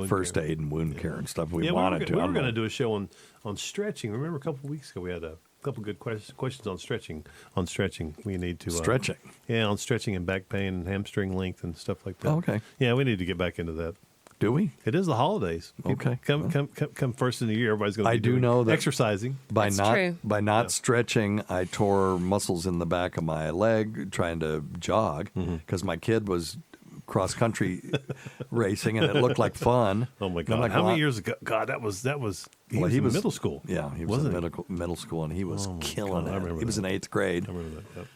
J: first aid and wound care and stuff. We
K: We
J: wanted to.
K: were going to do a show on stretching. Remember a couple of weeks ago we had a couple good questions on stretching. On stretching, we need to
J: Stretching?
K: Yeah, on stretching and back pain and hamstring length and stuff like that.
J: Oh, okay.
K: Yeah, we need to get back into that.
J: Do we?
K: It is the holidays.
J: Okay.
K: Come first in the year. Everybody's going to be
J: do know that
K: exercising.
J: By not stretching, I tore muscles in the back of my leg trying to jog because my kid was cross country racing and it looked like fun.
K: Oh my God! How many years ago? God, that was. He was in middle school.
J: Yeah, he was in middle school and he was killing it. He was in 8th grade.
K: I remember that.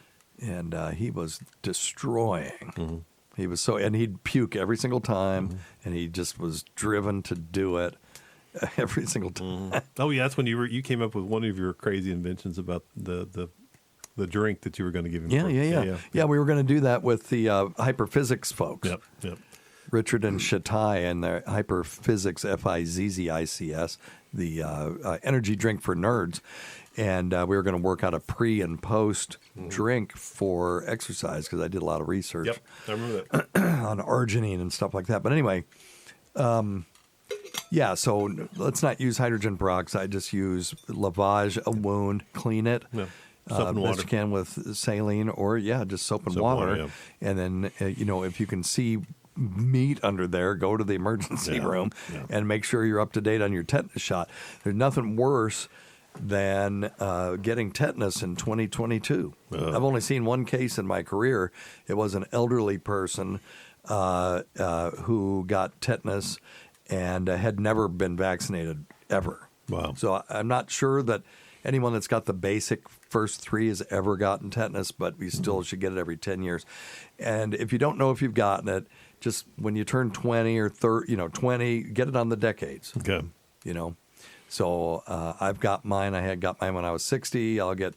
K: Yep.
J: And he was destroying. He was and he'd puke every single time, and he just was driven to do it every single time.
K: Oh yeah, that's when you came up with one of your crazy inventions about the drink that you were going to give him.
J: Yeah. We were going to do that with the hyperphysics folks.
K: Yep.
J: Richard and Shatai and their hyperphysics, Fizzics, the energy drink for nerds. And we were going to work out a pre and post drink for exercise because I did a lot of research.
K: Yep, I remember that.
J: on arginine and stuff like that. But anyway, so let's not use hydrogen peroxide. Just use lavage a wound, clean it.
K: Yeah. Soap and water.
J: Best you can with saline or, just soap and water. And then, if you can see meat under there, go to the emergency room and make sure you're up to date on your tetanus shot. There's nothing worse than getting tetanus in 2022. I've only seen one case in my career. It was an elderly person who got tetanus and had never been vaccinated ever.
K: Wow.
J: So I'm not sure that anyone that's got the basic first 3 has ever gotten tetanus, but we still should get it every 10 years. And if you don't know if you've gotten it, just when you turn 20 or 30, 20, get it on the decades.
K: Okay.
J: So I've got mine. I had got mine when I was 60. I'll get,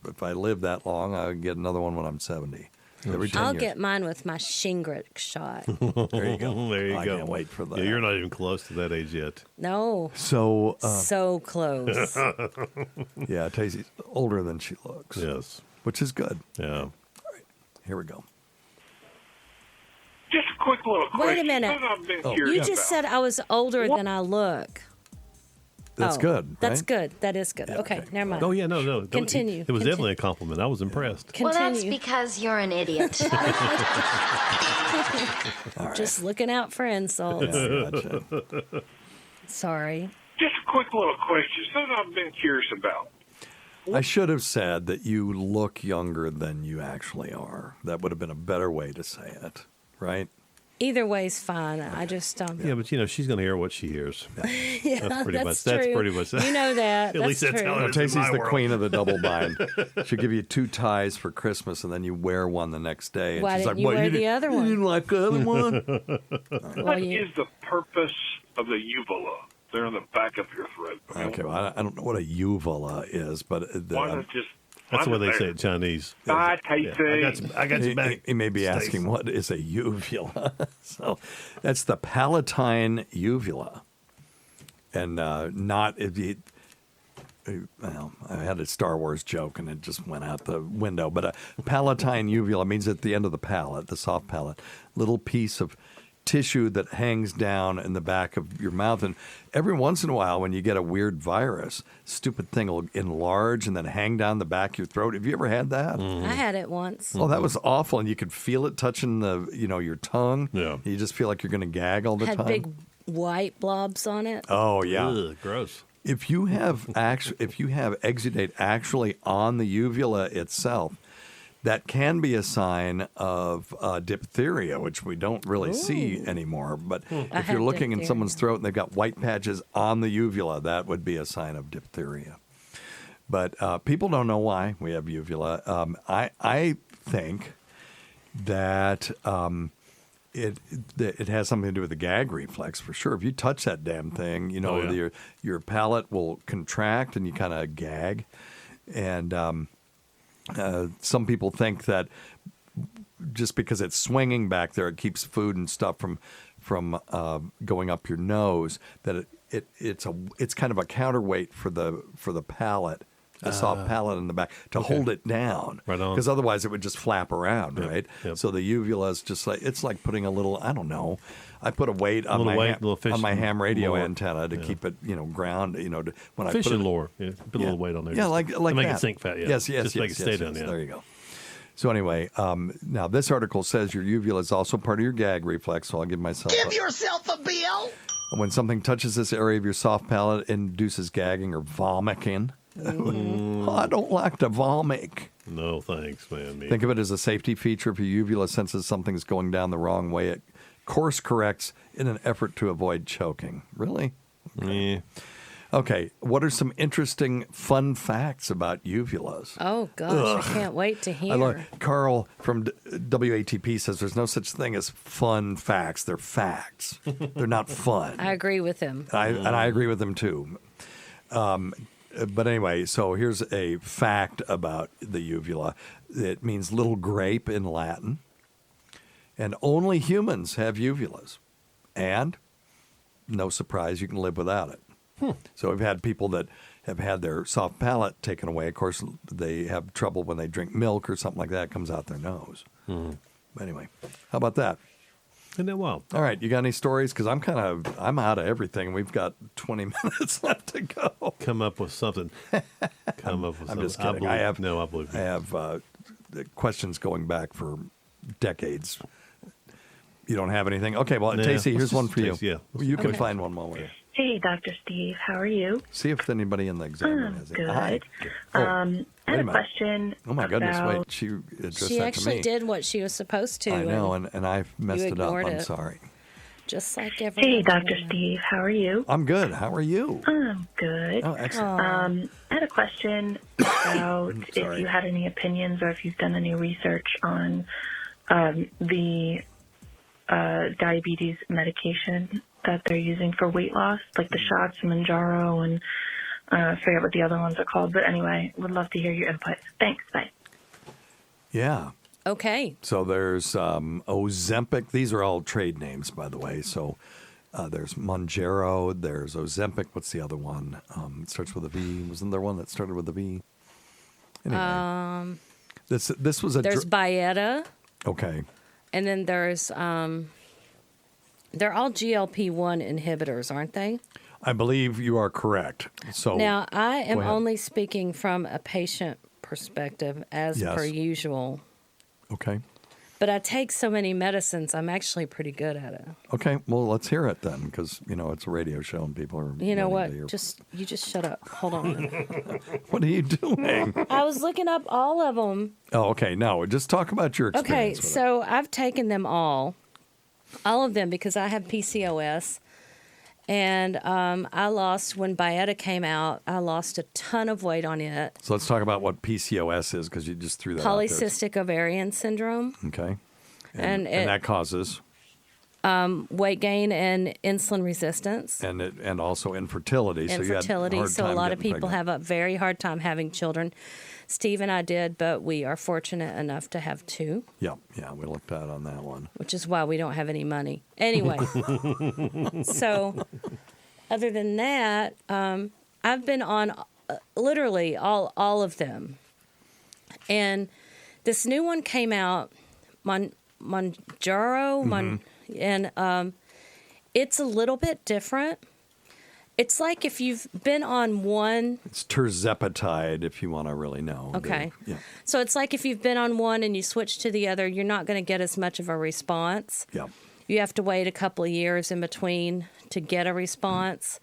J: if I live that long, I'll get another one when I'm 70. Every 10
R: I'll
J: years.
R: get mine with my Shingrix shot.
J: There you go.
K: There you
J: I
K: go.
J: can't wait for that.
K: Yeah, you're not even close to that age yet.
R: No.
J: So
R: so close.
J: Yeah, Tacie's older than she looks.
K: Yes.
J: Which is good.
K: Yeah.
J: All right. Here we go.
P: Just a quick little question.
R: Wait a minute.
P: I've been
R: You just said I was older than I look.
J: That's good.
R: That's
J: right?
R: good. That is good. Okay, never mind.
K: Oh yeah, no.
R: Continue.
K: It was definitely a compliment. I was impressed.
U: Well, that's because you're an idiot.
R: Just looking out for insults.
J: Gotcha.
R: Sorry.
P: Just a quick little question. Something I've been curious about.
J: I should have said that you look younger than you actually are. That would have been a better way to say it, right?
R: Either way's fine. I just
K: Yeah, but she's going to hear what she hears.
R: yeah,
K: That's pretty much.
R: true.
K: That's pretty much.
R: You know that.
K: At least that's
R: true.
K: how it is.
J: Tacie's the queen of the double bind. She'll give you 2 ties for Christmas, and then you wear one the next day. And
R: Why
J: she's
R: didn't
J: like,
R: you
J: "What,
R: wear the
J: didn't-
R: other
J: You
R: one?"
J: didn't like the other one?
P: What is the purpose of the uvula? They're on the back of your throat.
J: Okay, well, I don't know what a uvula is, but
P: Why not just...
K: That's the way they say it in Chinese.
P: Bye, Tacie.
K: Yeah, I got you back.
J: He may be asking, what is a uvula? So that's the palatine uvula. And not if you... Well, I had a Star Wars joke and it just went out the window. But a palatine uvula means at the end of the palate, the soft palate, little piece of tissue that hangs down in the back of your mouth. And every once in a while, when you get a weird virus, stupid thing will enlarge and then hang down the back of your throat. Have you ever had that?
R: I had it once.
J: Oh, that was awful. And you could feel it touching your tongue.
K: Yeah.
J: You just feel like you're going to gag all the
R: Had
J: time.
R: big white blobs on it.
J: Oh, yeah.
K: Ugh, gross.
J: If you have exudate actually on the uvula itself, that can be a sign of diphtheria, which we don't really see anymore. But
R: I
J: if you're
R: had
J: looking in
R: diphtheria.
J: someone's throat and they've got white patches on the uvula, that would be a sign of diphtheria. But people don't know why we have uvula. I think that it has something to do with the gag reflex for sure. If you touch that damn thing, your palate will contract and you kind of gag. And some people think that just because it's swinging back there, it keeps food and stuff from going up your nose. That it's kind of a counterweight for the palate a soft palate in the back to hold it down.
K: Right on.
J: Because otherwise it would just flap around,
K: Yep,
J: right?
K: yep.
J: So the uvula is just like, it's like putting a little, I don't know. I put a weight on
K: little
J: my ham radio
K: lure.
J: antenna to keep it, ground. When I put
K: Fishing
J: it,
K: lure. Yeah, put a little weight on there.
J: Yeah, like
K: to make
J: that.
K: it sink fat. Yeah.
J: Yes,
K: Just make it stay down. Yeah.
J: There you go. So anyway, now this article says your uvula is also part of your gag reflex. So I'll give myself.
M: Give yourself a bill.
J: When something touches this area of your soft palate, it induces gagging or vomiting. I don't like to vomit.
K: No, thanks, man.
J: Think of it as a safety feature. If your uvula senses something's going down the wrong way, it course corrects in an effort to avoid choking. Really?
K: Yeah.
J: Okay, what are some interesting, fun facts about uvulas?
R: Oh, gosh, I can't wait to hear.
J: I love Carl from WATP says there's no such thing as fun facts. They're facts. They're not fun.
R: I agree with him.
J: And I agree with them too. But anyway, so here's a fact about the uvula. It means little grape in Latin. And only humans have uvulas. And no surprise, you can live without it. So we've had people that have had their soft palate taken away. Of course, they have trouble when they drink milk or something like that. It comes out their nose. But anyway, how about that?
K: Isn't that wild?
J: All right, you got any stories? Because I'm out of everything. We've got 20 minutes left to go.
K: Come up with something.
J: I'm just kidding. I believe you. I have questions going back for decades. You don't have anything? Okay, well,
K: Nah,
J: Tacie, here's
K: let's
J: one
K: just
J: for you.
K: Tacie, yeah.
J: You can
K: Okay.
J: find one while we're
A: Hey, Dr. Steve, how are you?
J: See if anybody in the exam room has it.
A: Good.
J: Hi.
A: I
J: wait
A: had
J: a
A: a
J: minute.
A: question.
J: Oh my goodness!
A: about-
J: Wait, she addressed
R: She
J: that
R: actually
J: to me.
R: did what she was supposed to.
J: I know, and I messed
R: you
J: it up.
R: ignored
J: I'm
R: it.
J: sorry.
R: Just like every
A: Hey,
R: other
A: Dr.
R: woman.
A: Steve, how are you?
J: I'm good. How are you?
A: I'm good.
J: Oh, excellent.
A: I had a question about if
J: sorry.
A: you had any opinions or if you've done any research on the diabetes medication that they're using for weight loss, like the shots, Manjaro, and I forget what the other ones are called. But anyway, would love to hear your input. Thanks. Bye.
J: Yeah.
R: Okay.
J: So there's Ozempic. These are all trade names, by the way. So there's Mounjaro. There's Ozempic. What's the other one? It starts with a V. Wasn't there one that started with a V? Anyway, this was a.
R: There's Byetta,
J: Okay.
R: and then there's they're all GLP-1 inhibitors, aren't they?
J: I believe you are correct. So
R: Now, I am
J: go ahead.
R: only speaking from a patient perspective, as
J: Yes.
R: per usual.
J: Okay.
R: But I take so many medicines, I'm actually pretty good at it.
J: Okay. Well, let's hear it then, because it's a radio show and people are.
R: You know
J: waiting
R: what?
J: to hear-
R: You just shut up. Hold on.
J: What are you doing?
R: I was looking up all of them.
J: Oh, okay. No, just talk about your
R: Okay,
J: experience. with it.
R: so I've taken them all of them, because I have PCOS. And I lost, when Byetta came out, I lost a ton of weight on it.
J: So let's talk about what PCOS is, because you just threw that out there.
R: Polycystic ovarian syndrome.
J: Okay.
R: And
J: And that causes
R: weight gain and insulin resistance.
J: and also infertility. So you had
R: Infertility.
J: hard
R: So a
J: time
R: lot of
J: getting
R: people
J: pregnant.
R: have a very hard time having children. Steve and I did, but we are fortunate enough to have 2,
J: Yeah, we looked at on that one.
R: which is why we don't have any money. Anyway, so other than that, I've been on literally all of them. And this new one came out, Mounjaro, and it's a little bit different. It's like if you've been on one.
J: It's terzepatide, if you want to really know.
R: Okay.
J: Yeah.
R: So it's like if you've been on one and you switch to the other, you're not going to get as much of a response.
J: Yeah.
R: You have to wait a couple of years in between to get a response.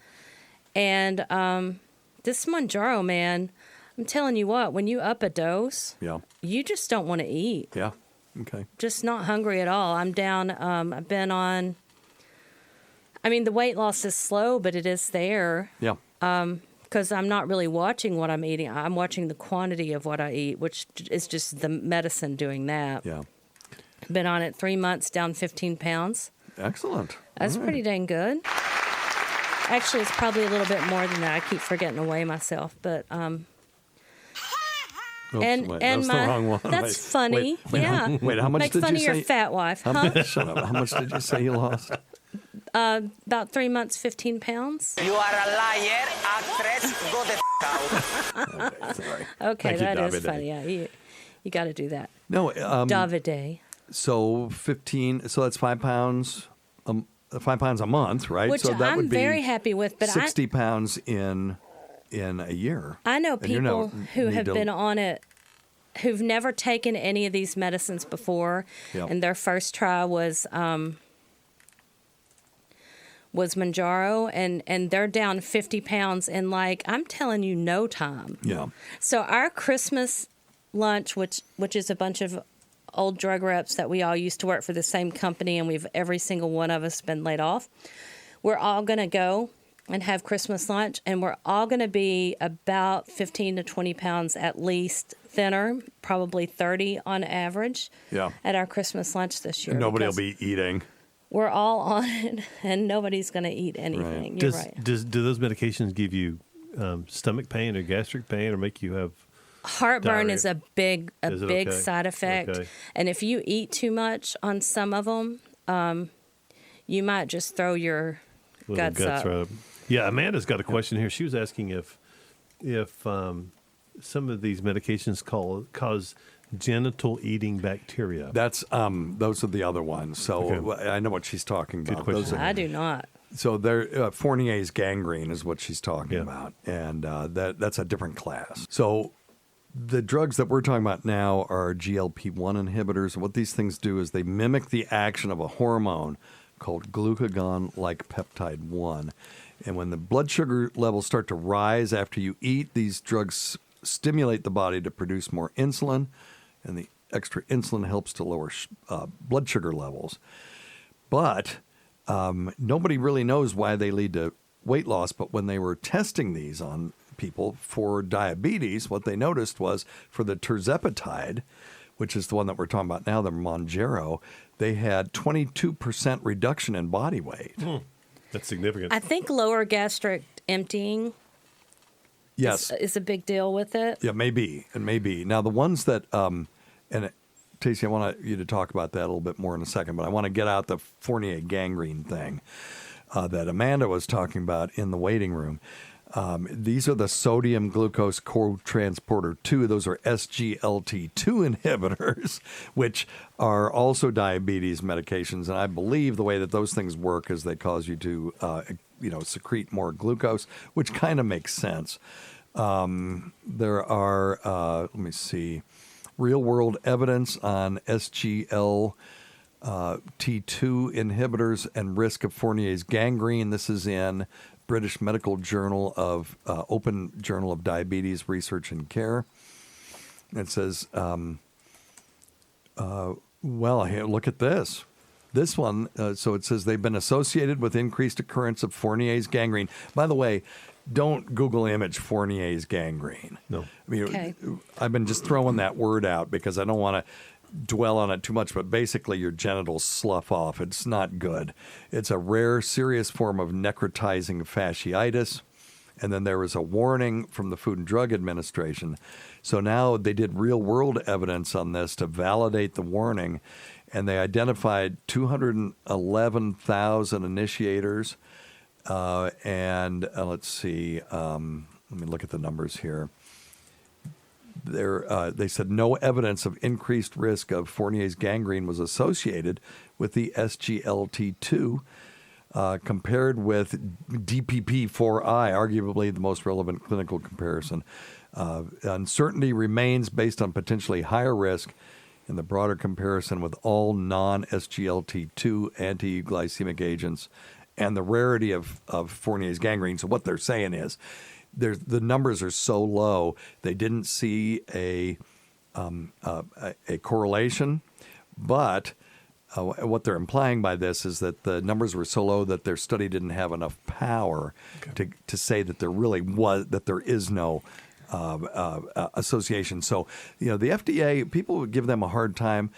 R: And this Mounjaro, man, I'm telling you what, when you up a dose,
J: Yeah.
R: you just don't want to eat.
J: Yeah. Okay.
R: Just not hungry at all. I'm down. I've been on. I mean, the weight loss is slow, but it is there.
J: Yeah.
R: Because I'm not really watching what I'm eating. I'm watching the quantity of what I eat, which is just the medicine doing that.
J: Yeah.
R: Been on it 3 months, down 15 pounds.
J: Excellent.
R: That's
J: All right.
R: pretty dang good. Actually, it's probably a little bit more than that. I keep forgetting to weigh myself, but
J: Oops,
R: and
J: wait,
R: and
J: that's
R: my
J: the wrong one.
R: that's
J: Wait,
R: funny.
J: wait,
R: Yeah.
J: Wait, how much
R: Make
J: did
R: fun
J: you
R: of your
J: say?
R: fat wife,
J: How
R: huh?
J: much, shut up. How much did you say you lost?
R: About 3 months, 15 pounds.
M: You are a liar, actress. Go the
J: Sorry.
R: Okay,
J: Thank you,
R: that is
J: Davide.
R: funny. Yeah, you got to do that.
J: No,
R: Davide.
J: So 15. So that's 5 pounds. 5 pounds a month, right?
R: Which
J: so that
R: I'm
J: would be
R: very happy with, but
J: 60 pounds in a year.
R: I know
J: And you
R: people who
J: need
R: have
J: to-
R: been on it who've never taken any of these medicines before,
J: Yep.
R: and their first try was Manjaro, and they're down 50 pounds in, like, I'm telling you, no time.
J: Yeah.
R: So our Christmas lunch, which is a bunch of old drug reps that we all used to work for the same company, and every single one of us been laid off. We're all going to go and have Christmas lunch, and we're all going to be about 15 to 20 pounds at least thinner, probably 30 on average.
J: Yeah.
R: At our Christmas lunch this year.
J: Nobody will
R: because
J: be eating.
R: We're all on it, and nobody's going to eat anything. You're right.
K: Do those medications give you stomach pain or gastric pain, or make you have
R: Heartburn
K: diarrhea?
R: is a big
K: Is it okay?
R: side effect,
K: Okay.
R: and if you eat too much on some of them, you might just throw your
K: Little
R: guts up.
K: right up. Yeah, Amanda's got a question here. She was asking if some of these medications cause genital eating bacteria.
J: That's those are the other ones. So I know what she's talking about. Those
R: I do not.
J: So they're Fournier's gangrene is what she's talking about, and that's a different class. So the drugs that we're talking about now are GLP-1 inhibitors. What these things do is they mimic the action of a hormone called glucagon-like peptide 1. And when the blood sugar levels start to rise after you eat, these drugs stimulate the body to produce more insulin, and the extra insulin helps to lower blood sugar levels. But nobody really knows why they lead to weight loss. But when they were testing these on people for diabetes, what they noticed was for the tirzepatide, which is the one that we're talking about now, the Mounjaro, they had 22% reduction in body weight.
K: That's significant.
R: I think lower gastric emptying
J: Yes.
R: is a big deal with it.
J: Yeah, maybe. And maybe. Now, the ones that, Tacie, I want you to talk about that a little bit more in a second, but I want to get out the Fournier gangrene thing that Amanda was talking about in the waiting room. These are the sodium glucose cotransporter 2. Those are SGLT2 inhibitors, which are also diabetes medications. And I believe the way that those things work is they cause you to, secrete more glucose, which kind of makes sense. There are, let me see, real-world evidence on SGLT2 inhibitors and risk of Fournier's gangrene. This is in British Medical Journal of Open Journal of Diabetes Research and Care. It says, here, look at this. This one, so it says they've been associated with increased occurrence of Fournier's gangrene. By the way, don't Google image Fournier's gangrene.
K: No.
J: I mean, I've been just throwing that word out because I don't want to dwell on it too much, but basically your genitals slough off. It's not good. It's a rare, serious form of necrotizing fasciitis. And then there was a warning from the Food and Drug Administration. So now they did real-world evidence on this to validate the warning, and they identified 211,000 initiators. Let's see. Let me look at the numbers here. They said no evidence of increased risk of Fournier's gangrene was associated with the SGLT2 compared with DPP-4I, arguably the most relevant clinical comparison. Uncertainty remains based on potentially higher risk in the broader comparison with all non-SGLT2 anti-glycemic agents and the rarity of Fournier's gangrene. So what they're saying is the numbers are so low, they didn't see a correlation, but what they're implying by this is that the numbers were so low that their study didn't have enough power to say that there is no association. So, the FDA, people would give them a hard time.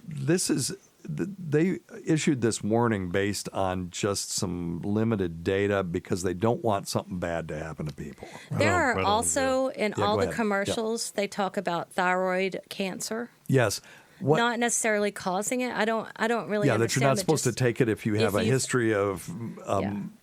J: They issued this warning based on just some limited data because they don't want something bad to happen to people.
R: There are also, in all
J: go
R: the
J: ahead.
R: commercials, they talk about thyroid cancer.
J: Yes.
R: Not necessarily causing it. I don't really
J: that
R: understand.
J: you're not
R: but
J: supposed to
R: just
J: take it if you have a
R: you've-
J: history of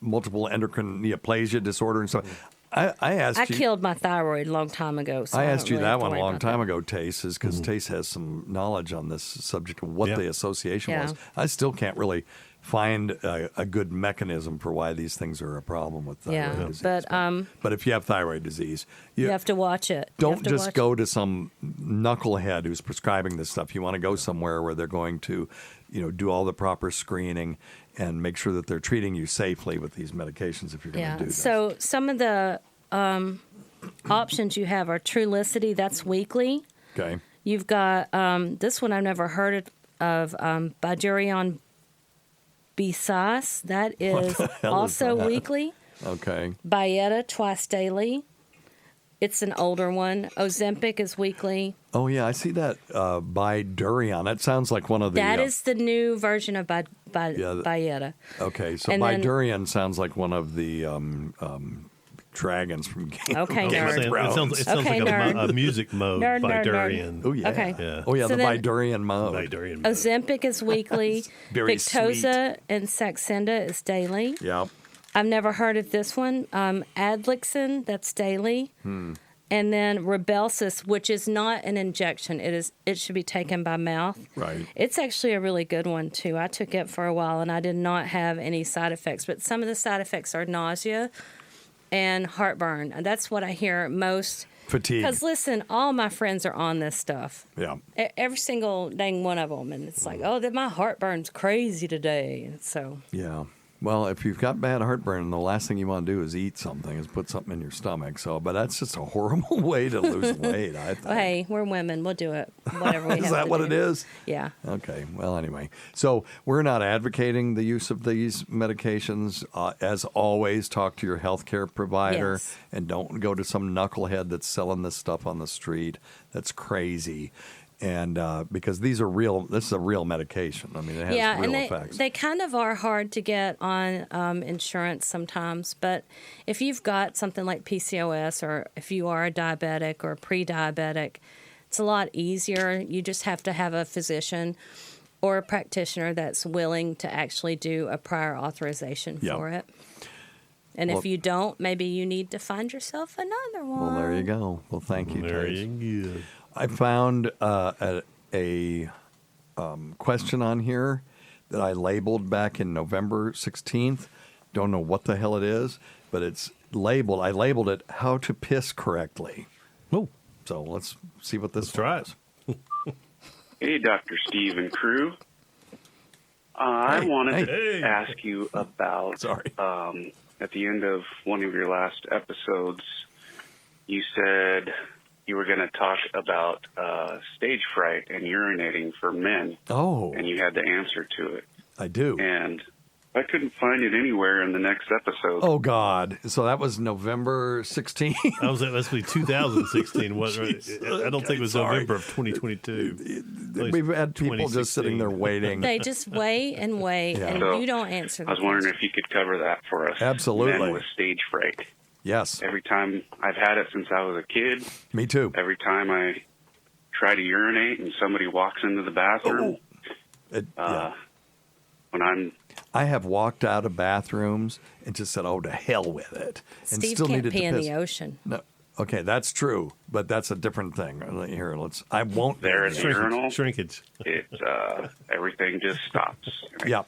J: multiple endocrine neoplasia disorder and stuff. I asked
R: I
J: you.
R: killed my thyroid a long time ago. So
J: I
R: don't
J: asked you
R: really
J: that
R: have to
J: one a
R: worry
J: long
R: about
J: time
R: that.
J: ago, Tace, is because Tace has some knowledge on this subject of what the association
R: Yeah.
J: was. I still can't really find a good mechanism for why these things are a problem with thyroid disease.
R: But
J: if you have thyroid disease,
R: you have to watch it. You
J: don't
R: have to
J: just
R: watch
J: go to some knucklehead who's prescribing this stuff. You want to go somewhere where they're going to, do all the proper screening and make sure that they're treating you safely with these medications if you're going to do this.
R: So some of the options you have are Trulicity, that's weekly.
J: Okay.
R: You've got this one I've never heard of, Bidurion Bisas. That is also
J: that?
R: weekly.
J: Okay.
R: Byetta twice daily. It's an older one. Ozempic is weekly.
J: Oh, yeah, I see that Bidurion. That sounds like one of the...
R: That is the new version of Byetta.
J: Okay, so
R: And then-
J: Bidurion sounds like one of the dragons from Game
R: Okay,
J: of
R: nerd.
J: Thrones.
K: It sounds
R: Okay,
K: like
R: nerd.
K: a music mode
R: Nerd,
K: by
R: nerd, nerd.
K: Durian.
J: Oh, yeah.
R: Okay.
J: Oh, yeah,
R: So
J: the
R: then-
J: Bidurian mode.
R: Ozempic is weekly.
J: Very
R: Victoza and Saxenda is daily.
J: Yeah.
R: I've never heard of this one. Adlixin, that's daily. And then Rybelsus, which is not an injection. It should be taken by mouth.
J: Right.
R: It's actually a really good one, too. I took it for a while, and I did not have any side effects. But some of the side effects are nausea and heartburn. And that's what I hear most.
J: Fatigue.
R: Because, listen, all my friends are on this stuff.
J: Yeah.
R: Every single dang one of them. And it's like, oh, my heartburn's crazy today. And so...
J: Yeah. Well, if you've got bad heartburn, the last thing you want to do is eat something, is put something in your stomach. So, but that's just a horrible way to lose weight, I think.
R: Well, hey, we're women. We'll do it. Whatever we have
J: Is that
R: to
J: what
R: do.
J: it is?
R: Yeah.
J: Okay. Well, anyway. So we're not advocating the use of these medications. As always, talk to your healthcare provider
R: Yes.
J: and don't go to some knucklehead that's selling this stuff on the street. That's crazy. And because this is a real medication. I mean, it has real
R: and
J: effects.
R: they kind of are hard to get on insurance sometimes. But if you've got something like PCOS, or if you are a diabetic or pre-diabetic, it's a lot easier. You just have to have a physician or a practitioner that's willing to actually do a prior authorization
J: Yep.
R: for it. And
J: Well-
R: if you don't, maybe you need to find yourself another one.
J: Well, there you go. Well, thank you,
K: There
J: Tace.
K: you go.
J: I found a question on here that I labeled back in November 16th. Don't know what the hell it is, but it's labeled. I labeled it "How to Piss Correctly."
K: Oh,
J: so let's see what this.
K: Let's try it.
G: Hey, Dr. Steve and crew. I wanted to ask you about, at the end of one of your last episodes, you said you were going to talk about stage fright and urinating for men.
J: Oh.
G: And you had the answer to it.
J: I do.
G: And I couldn't find it anywhere in the next episode.
J: Oh God! So that was November 16th.
K: That was must be 2016. I don't think it was
J: Sorry.
K: November of 2022.
J: We've had people just sitting there waiting.
R: They just wait and wait,
J: Yeah.
R: and
G: So,
R: you don't answer the
G: I was wondering if you could cover that for us.
J: Absolutely.
G: Men with stage fright.
J: Yes.
G: Every time I've had it since I was a kid.
J: Me too.
G: Every time I try to urinate and somebody walks into the bathroom, when
J: I have walked out of bathrooms and just said, "Oh, to hell with it," and
R: Steve
J: still
R: can't
J: needed
R: pee
J: to
R: in
J: piss.
R: the ocean.
J: No, okay, that's true, but that's a different thing. Here, I won't.
G: there in the urinal,
K: shrinkage.
G: It everything just stops.
J: Yeah.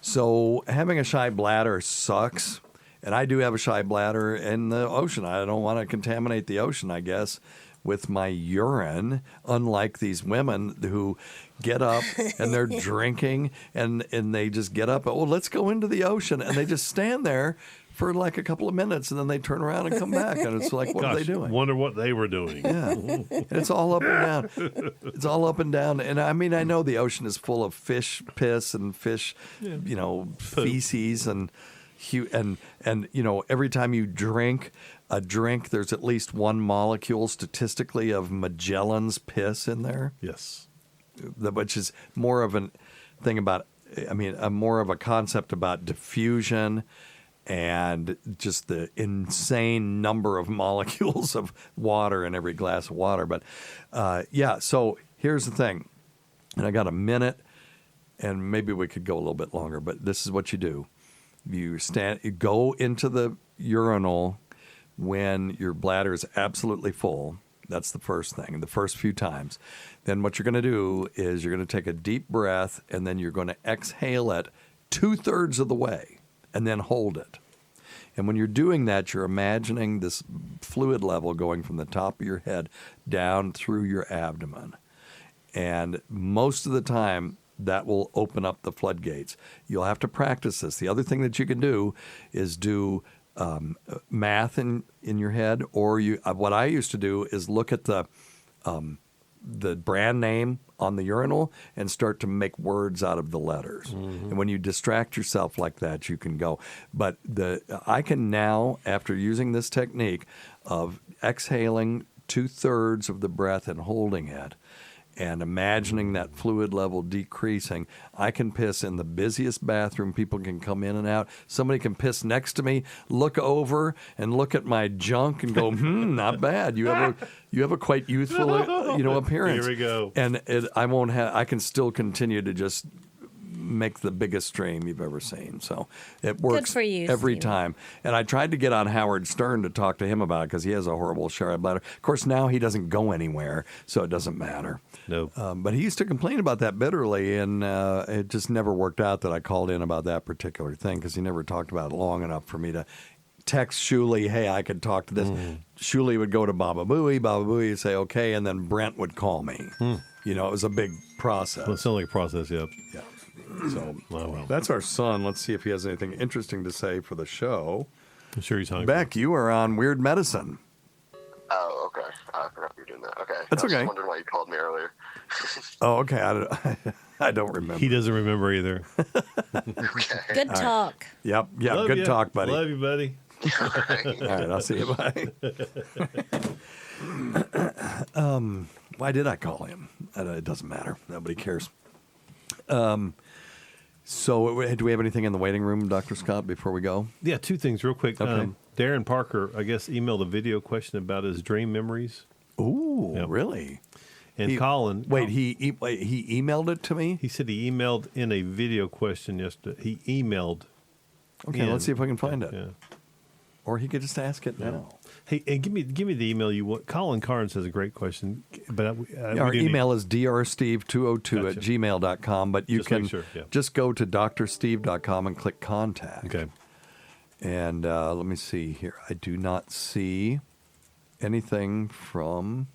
J: So having a shy bladder sucks, and I do have a shy bladder in the ocean. I don't want to contaminate the ocean, I guess, with my urine, unlike these women who get up and they're drinking and they just get up, oh, let's go into the ocean. And they just stand there for like a couple of minutes and then they turn around and come back. And it's like, what are they doing?
K: Wonder what they were doing.
J: Yeah. And it's all up and down. It's all up and down. And I mean, I know the ocean is full of fish piss and fish, feces and every time you drink a drink, there's at least one molecule statistically of Magellan's piss in there.
K: Yes.
J: Which is more of a thing about, more of a concept about diffusion and just the insane number of molecules of water in every glass of water. But so here's the thing, and I got a minute, and maybe we could go a little bit longer, but this is what you do. You go into the urinal when your bladder is absolutely full. That's the first thing, the first few times. Then what you're going to do is you're going to take a deep breath, and then you're going to exhale it 2/3 of the way, and then hold it. And when you're doing that, you're imagining this fluid level going from the top of your head down through your abdomen. And most of the time, that will open up the floodgates. You'll have to practice this. The other thing that you can do is do math in your head, or what I used to do is look at the brand name on the urinal and start to make words out of the letters. Mm-hmm. And when you distract yourself like that, you can go. But I can now, after using this technique of exhaling 2/3 of the breath and holding it, and imagining that fluid level decreasing, I can piss in the busiest bathroom. People can come in and out. Somebody can piss next to me, look over and look at my junk and go, not bad. You have a quite youthful, appearance.
K: Here we go.
J: And I can still continue to just make the biggest stream you've ever seen. So it works
R: Good for you,
J: every
R: Steve.
J: time. And I tried to get on Howard Stern to talk to him about it because he has a horrible sharp bladder. Of course, now he doesn't go anywhere, so it doesn't matter.
K: No.
J: But he used to complain about that bitterly, and it just never worked out that I called in about that particular thing because he never talked about it long enough for me to text Shuley, hey, I could talk to this. Shuley would go to Baba Booey. Baba Booey would say, okay, and then Brent would call me. It was a big process.
K: Well, it sounds like a process, yep.
J: Yeah. So
K: well.
J: That's our son. Let's see if he has anything interesting to say for the show.
K: I'm sure he's hungry.
J: Beck, you are on Weird Medicine.
I: Oh, okay. I forgot you were doing that. Okay.
J: That's okay.
I: I was wondering why you called me earlier.
J: Oh, okay. I don't remember.
K: He doesn't remember either.
I: Okay.
R: Good talk.
J: Yep. Yeah.
K: Love
J: Good
K: you.
J: talk, buddy.
K: Love you, buddy.
J: All right. I'll see you. Bye. Why did I call him? It doesn't matter. Nobody cares. So, do we have anything in the waiting room, Dr. Scott, before we go?
K: Yeah, two things real quick.
J: Okay.
K: Darren Parker, I guess, emailed a video question about his dream memories.
J: Ooh, really?
K: And Colin...
J: Wait, he emailed it to me?
K: He said he emailed in a video question yesterday. He emailed.
J: Okay, let's see if I can find it.
K: Yeah.
J: Or he could just ask it now.
K: Hey, and give me the email you want. Colin Carnes has a great question, but
J: our email is drsteve202@gmail.com, but you
K: Just
J: can
K: make sure, yeah.
J: just go to drsteve.com and click contact.
K: Okay.
J: And let me see here. I do not see anything from...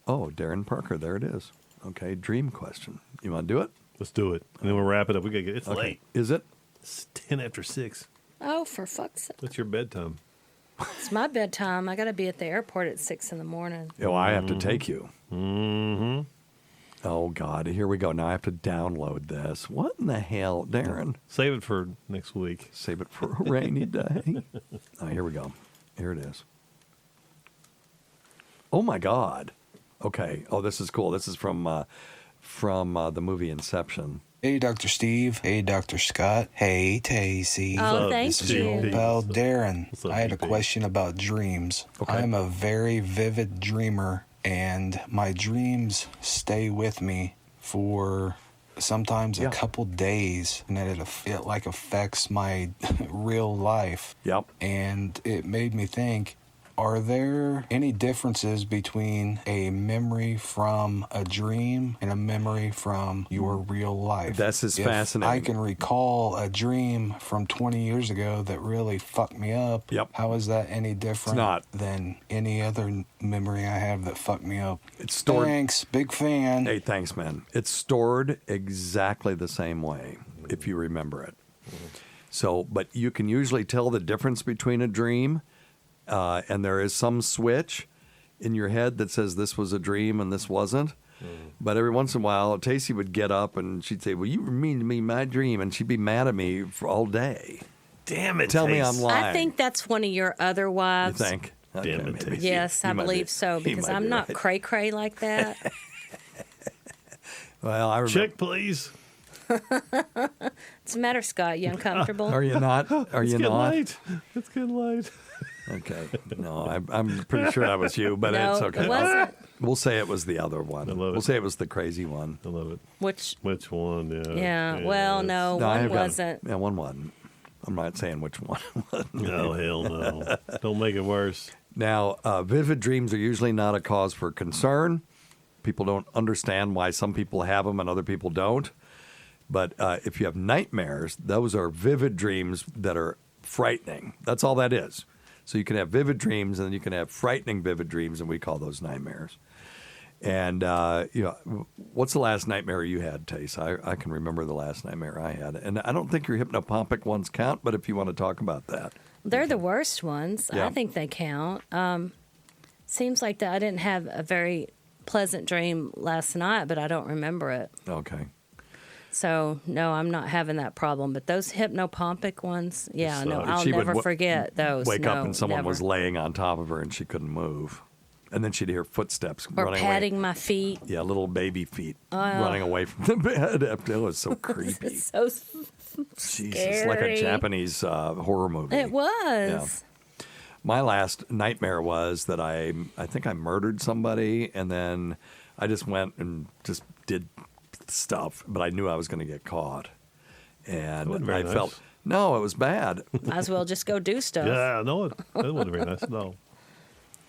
J: Oh, Darren Parker. There it is. Okay, dream question. You want to do it?
K: Let's do it. And then we'll wrap it up. It's
J: Okay.
K: late.
J: Is it?
K: It's 10 after 6.
R: Oh, for fuck's sake.
K: What's your bedtime?
R: It's my bedtime. I got to be at the airport at 6 in the morning.
J: Oh, I have to take you.
K: Mm-hmm.
J: Oh, God. Here we go. Now I have to download this. What in the hell, Darren?
K: Save it for next week.
J: Save it for a rainy day. Oh, here we go. Here it is. Oh, my God. Okay. Oh, this is cool. This is from the movie Inception.
V: Hey, Dr. Steve. Hey, Dr. Scott. Hey, Tacie.
R: Oh, thank
V: This is
R: you.
V: your old pal, Darren.
K: What's up,
V: I had a
K: DP?
V: question about dreams.
J: Okay.
V: I'm a very vivid dreamer, and my dreams stay with me for sometimes a couple days, and it like affects my real life.
J: Yep.
V: And it made me think, are there any differences between a memory from a dream and a memory from your real life?
J: This is
V: If
J: fascinating.
V: I can recall a dream from 20 years ago that really fucked me up.
J: Yep.
V: How is that any different
J: not.
V: than any other memory I have that fucked me up?
J: It's stored.
V: Thanks, big fan.
J: Hey, thanks, man. It's stored exactly the same way if you remember it. So, but you can usually tell the difference between a dream, and there is some switch in your head that says this was a dream and this wasn't. But every once in a while, Tacie would get up and she'd say, well, you mean to me my dream, and she'd be mad at me for all day.
K: Damn it,
J: Tell me I'm lying.
R: I think that's one of your other
J: You
R: wives.
J: think? Okay,
K: Damn it,
J: maybe.
R: Yes, I
J: You might
R: believe
J: be-
R: so,
J: you
R: because
J: might
R: I'm
J: be
R: not
J: right.
R: cray-cray like that.
J: Well, I remember.
K: Check, please.
R: What's the matter, Scott? You uncomfortable?
J: Are you not? Are
K: It's
J: you
K: getting
J: not?
K: late. It's getting late.
J: Okay. No, I'm pretty sure that was you, but
R: No,
J: it's okay.
R: it wasn't.
J: We'll say it was the other one.
K: I love it.
J: We'll say it was the crazy one.
K: I love it.
R: Which
K: one? Yeah.
R: Yeah, well, no,
J: I
R: one
J: have got it.
R: wasn't.
J: Yeah, one wasn't. I'm not saying which one.
K: No, hell no. Don't make it worse.
J: Now, vivid dreams are usually not a cause for concern. People don't understand why some people have them and other people don't. But if you have nightmares, those are vivid dreams that are frightening. That's all that is. So you can have vivid dreams, and then you can have frightening vivid dreams, and we call those nightmares. And, what's the last nightmare you had, Tace? I can remember the last nightmare I had. And I don't think your hypnopompic ones count, but if you want to talk about that.
R: They're the worst ones.
J: Yeah.
R: I think they count. Seems like that I didn't have a very pleasant dream last night, but I don't remember it.
J: Okay.
R: So, no, I'm not having that problem. But those hypnopompic ones, yeah, no, I'll
J: She would
R: never forget those.
J: Wake up
R: No,
J: and someone
R: never.
J: was laying on top of her and she couldn't move. And then she'd hear footsteps
R: Or
J: running
R: patting
J: away.
R: my feet.
J: Yeah, little baby feet
R: Oh.
J: running away from the bed. It was so creepy.
R: So
J: Jesus, like a Japanese horror movie.
R: It was.
J: Yeah. My last nightmare was that I think I murdered somebody, and then I just went and just did stuff, but I knew I was going to get caught. And
K: wasn't very
J: I
K: nice.
J: felt, no, it was bad.
R: Might as well just go do stuff.
K: Yeah, no, it wasn't very nice. No.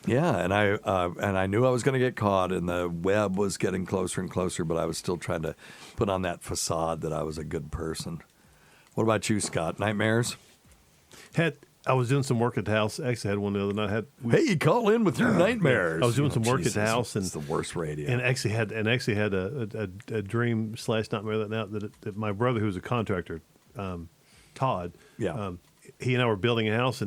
J: Yeah, and I knew I was going to get caught, and the web was getting closer and closer, but I was still trying to put on that facade that I was a good person. What about you, Scott? Nightmares?
K: I was doing some work at the house. Actually, I had one the other night.
J: Hey, call in with your nightmares.
K: I was doing some work
J: Jesus,
K: at the house, and
J: it's the worst radio.
K: And actually had a dream / nightmare that night that my brother, who was a contractor, Todd.
J: Yeah.
K: He and I were building a house,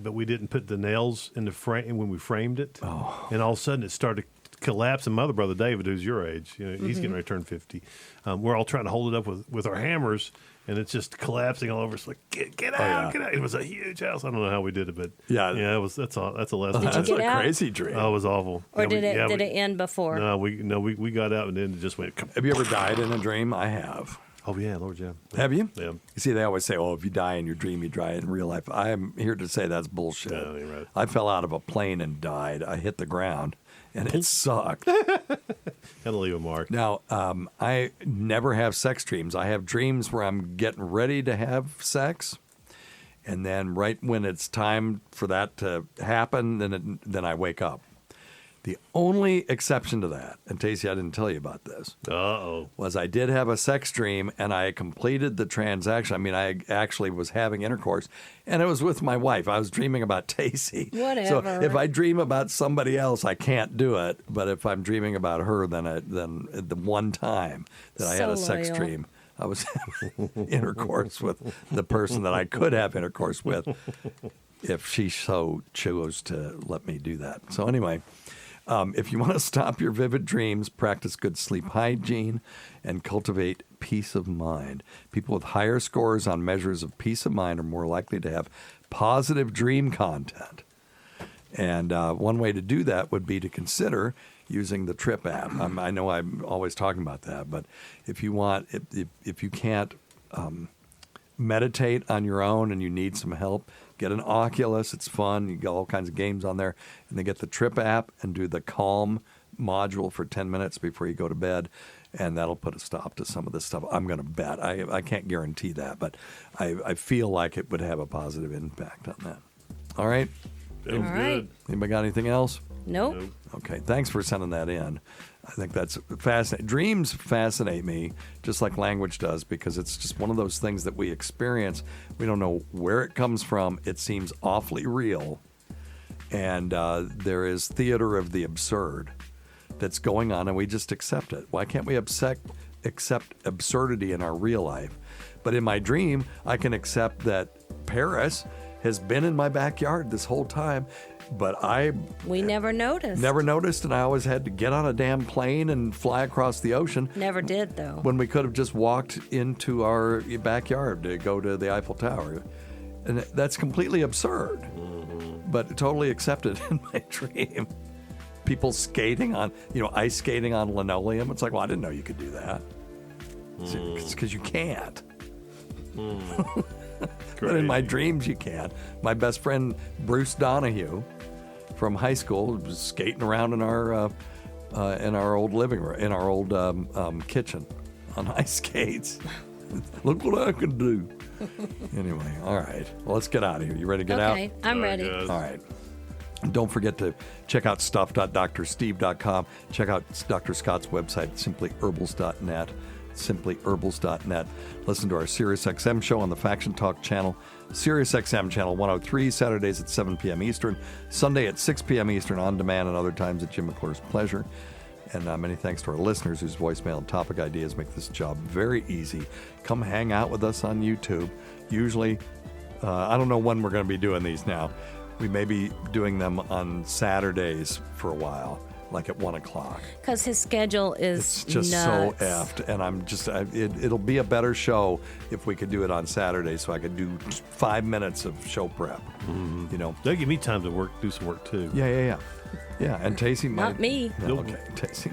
K: but we didn't put the nails in the frame when we framed it.
J: Oh.
K: And all of a sudden, it started to collapse. And my other brother David, who's your age, he's getting ready to turn 50. We're all trying to hold it up with our hammers. And it's just collapsing all over. It's like, get out, get out. It was a huge house. I don't know how we did it, but
J: yeah,
K: that's a lesson.
R: Did you
J: That's
R: get
J: a
R: out?
J: crazy dream.
K: Oh, it was awful.
R: Or did it end before?
K: No, we got out and then it just went.
J: Have you ever died in a dream? I have.
K: Oh yeah, Lord, yeah.
J: Have you?
K: Yeah.
J: You see, they always say, "Oh, if you die in your dream, you die in real life." I am here to say that's bullshit.
K: No, you're right.
J: I fell out of a plane and died. I hit the ground, and it sucked.
K: Gotta leave a mark.
J: Now, I never have sex dreams. I have dreams where I'm getting ready to have sex, and then right when it's time for that to happen, then I wake up. The only exception to that, and Tacie, I didn't tell you about this, was I did have a sex dream, and I completed the transaction. I mean, I actually was having intercourse, and it was with my wife. I was dreaming about Tacie.
R: Whatever.
J: So if I dream about somebody else, I can't do it. But if I'm dreaming about her, then the one time that I had a sex
R: loyal.
J: dream, I was having intercourse with the person that I could have intercourse with if she so chose to let me do that. So anyway, if you want to stop your vivid dreams, practice good sleep hygiene, and cultivate peace of mind. People with higher scores on measures of peace of mind are more likely to have positive dream content. And one way to do that would be to consider using the Trip app. I know I'm always talking about that, but if you want, if you can't meditate on your own and you need some help, get an Oculus. It's fun. You got all kinds of games on there. And then get the Trip app and do the Calm module for 10 minutes before you go to bed. And that'll put a stop to some of this stuff. I'm going to bet. I can't guarantee that, but I feel like it would have a positive impact on that. All right?
K: Sounds good.
J: Anybody got anything else?
R: Nope.
J: Okay, thanks for sending that in. I think that's fascinating. Dreams fascinate me just like language does because it's just one of those things that we experience. We don't know where it comes from. It seems awfully real. And there is theater of the absurd that's going on, and we just accept it. Why can't we accept absurdity in our real life? But in my dream, I can accept that Paris has been in my backyard this whole time, but
R: we never noticed.
J: Never noticed, and I always had to get on a damn plane and fly across the ocean.
R: Never did, though.
J: When we could have just walked into our backyard to go to the Eiffel Tower. And that's completely absurd, but totally accepted in my dream. People skating on, ice skating on linoleum. It's like, well, I didn't know you could do that. It's because you can't. But in my dreams, you can. My best friend, Bruce Donahue, from high school, was skating around in our old living room, in our old kitchen on ice skates. Look what I can do. Anyway, all right. Well, let's get out of here. You ready to get out?
R: Okay, I'm ready.
J: All right. And don't forget to check out stuff.drsteve.com. Check out Dr. Scott's website, simplyherbals.net. Simplyherbals.net. Listen to our SiriusXM show on the Faction Talk channel, SiriusXM channel 103, Saturdays at 7 p.m. Eastern, Sunday at 6 p.m. Eastern on demand, and other times at Jim McClure's pleasure. And many thanks to our listeners whose voicemail and topic ideas make this job very easy. Come hang out with us on YouTube. Usually, I don't know when we're going to be doing these now. We may be doing them on Saturdays for a while, like at 1 o'clock.
R: Because his schedule is
J: It's just
R: nuts.
J: so effed, and I'm just, it'll be a better show if we could do it on Saturday, so I could do 5 minutes of show prep. You know,
K: They'll give me time to do some work too.
J: Yeah, and Tacie might.
R: Not me.
J: No, okay, Tacie.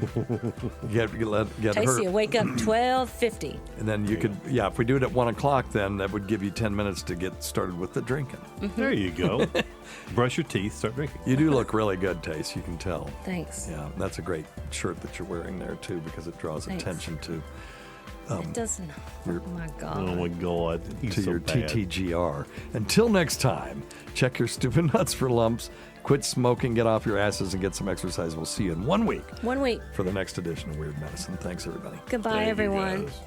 J: get
R: Tacie
J: her.
R: will wake up 12:50.
J: And then you could, if we do it at 1 o'clock, then that would give you 10 minutes to get started with the drinking.
K: There you go. Brush your teeth, start drinking.
J: You do look really good, Tace. You can tell.
R: Thanks.
J: Yeah, that's a great shirt that you're wearing there, too, because it draws
R: Thanks.
J: attention to.
R: It doesn't. Oh my God.
K: Oh my God. He's
J: to
K: so
J: your
K: bad.
J: TTGR. Until next time, check your stupid nuts for lumps. Quit smoking, get off your asses, and get some exercise. We'll see you in 1 week.
R: 1 week.
J: For the next edition of Weird Medicine. Thanks, everybody.
R: Goodbye,
K: Thank you,
R: everyone.
K: guys.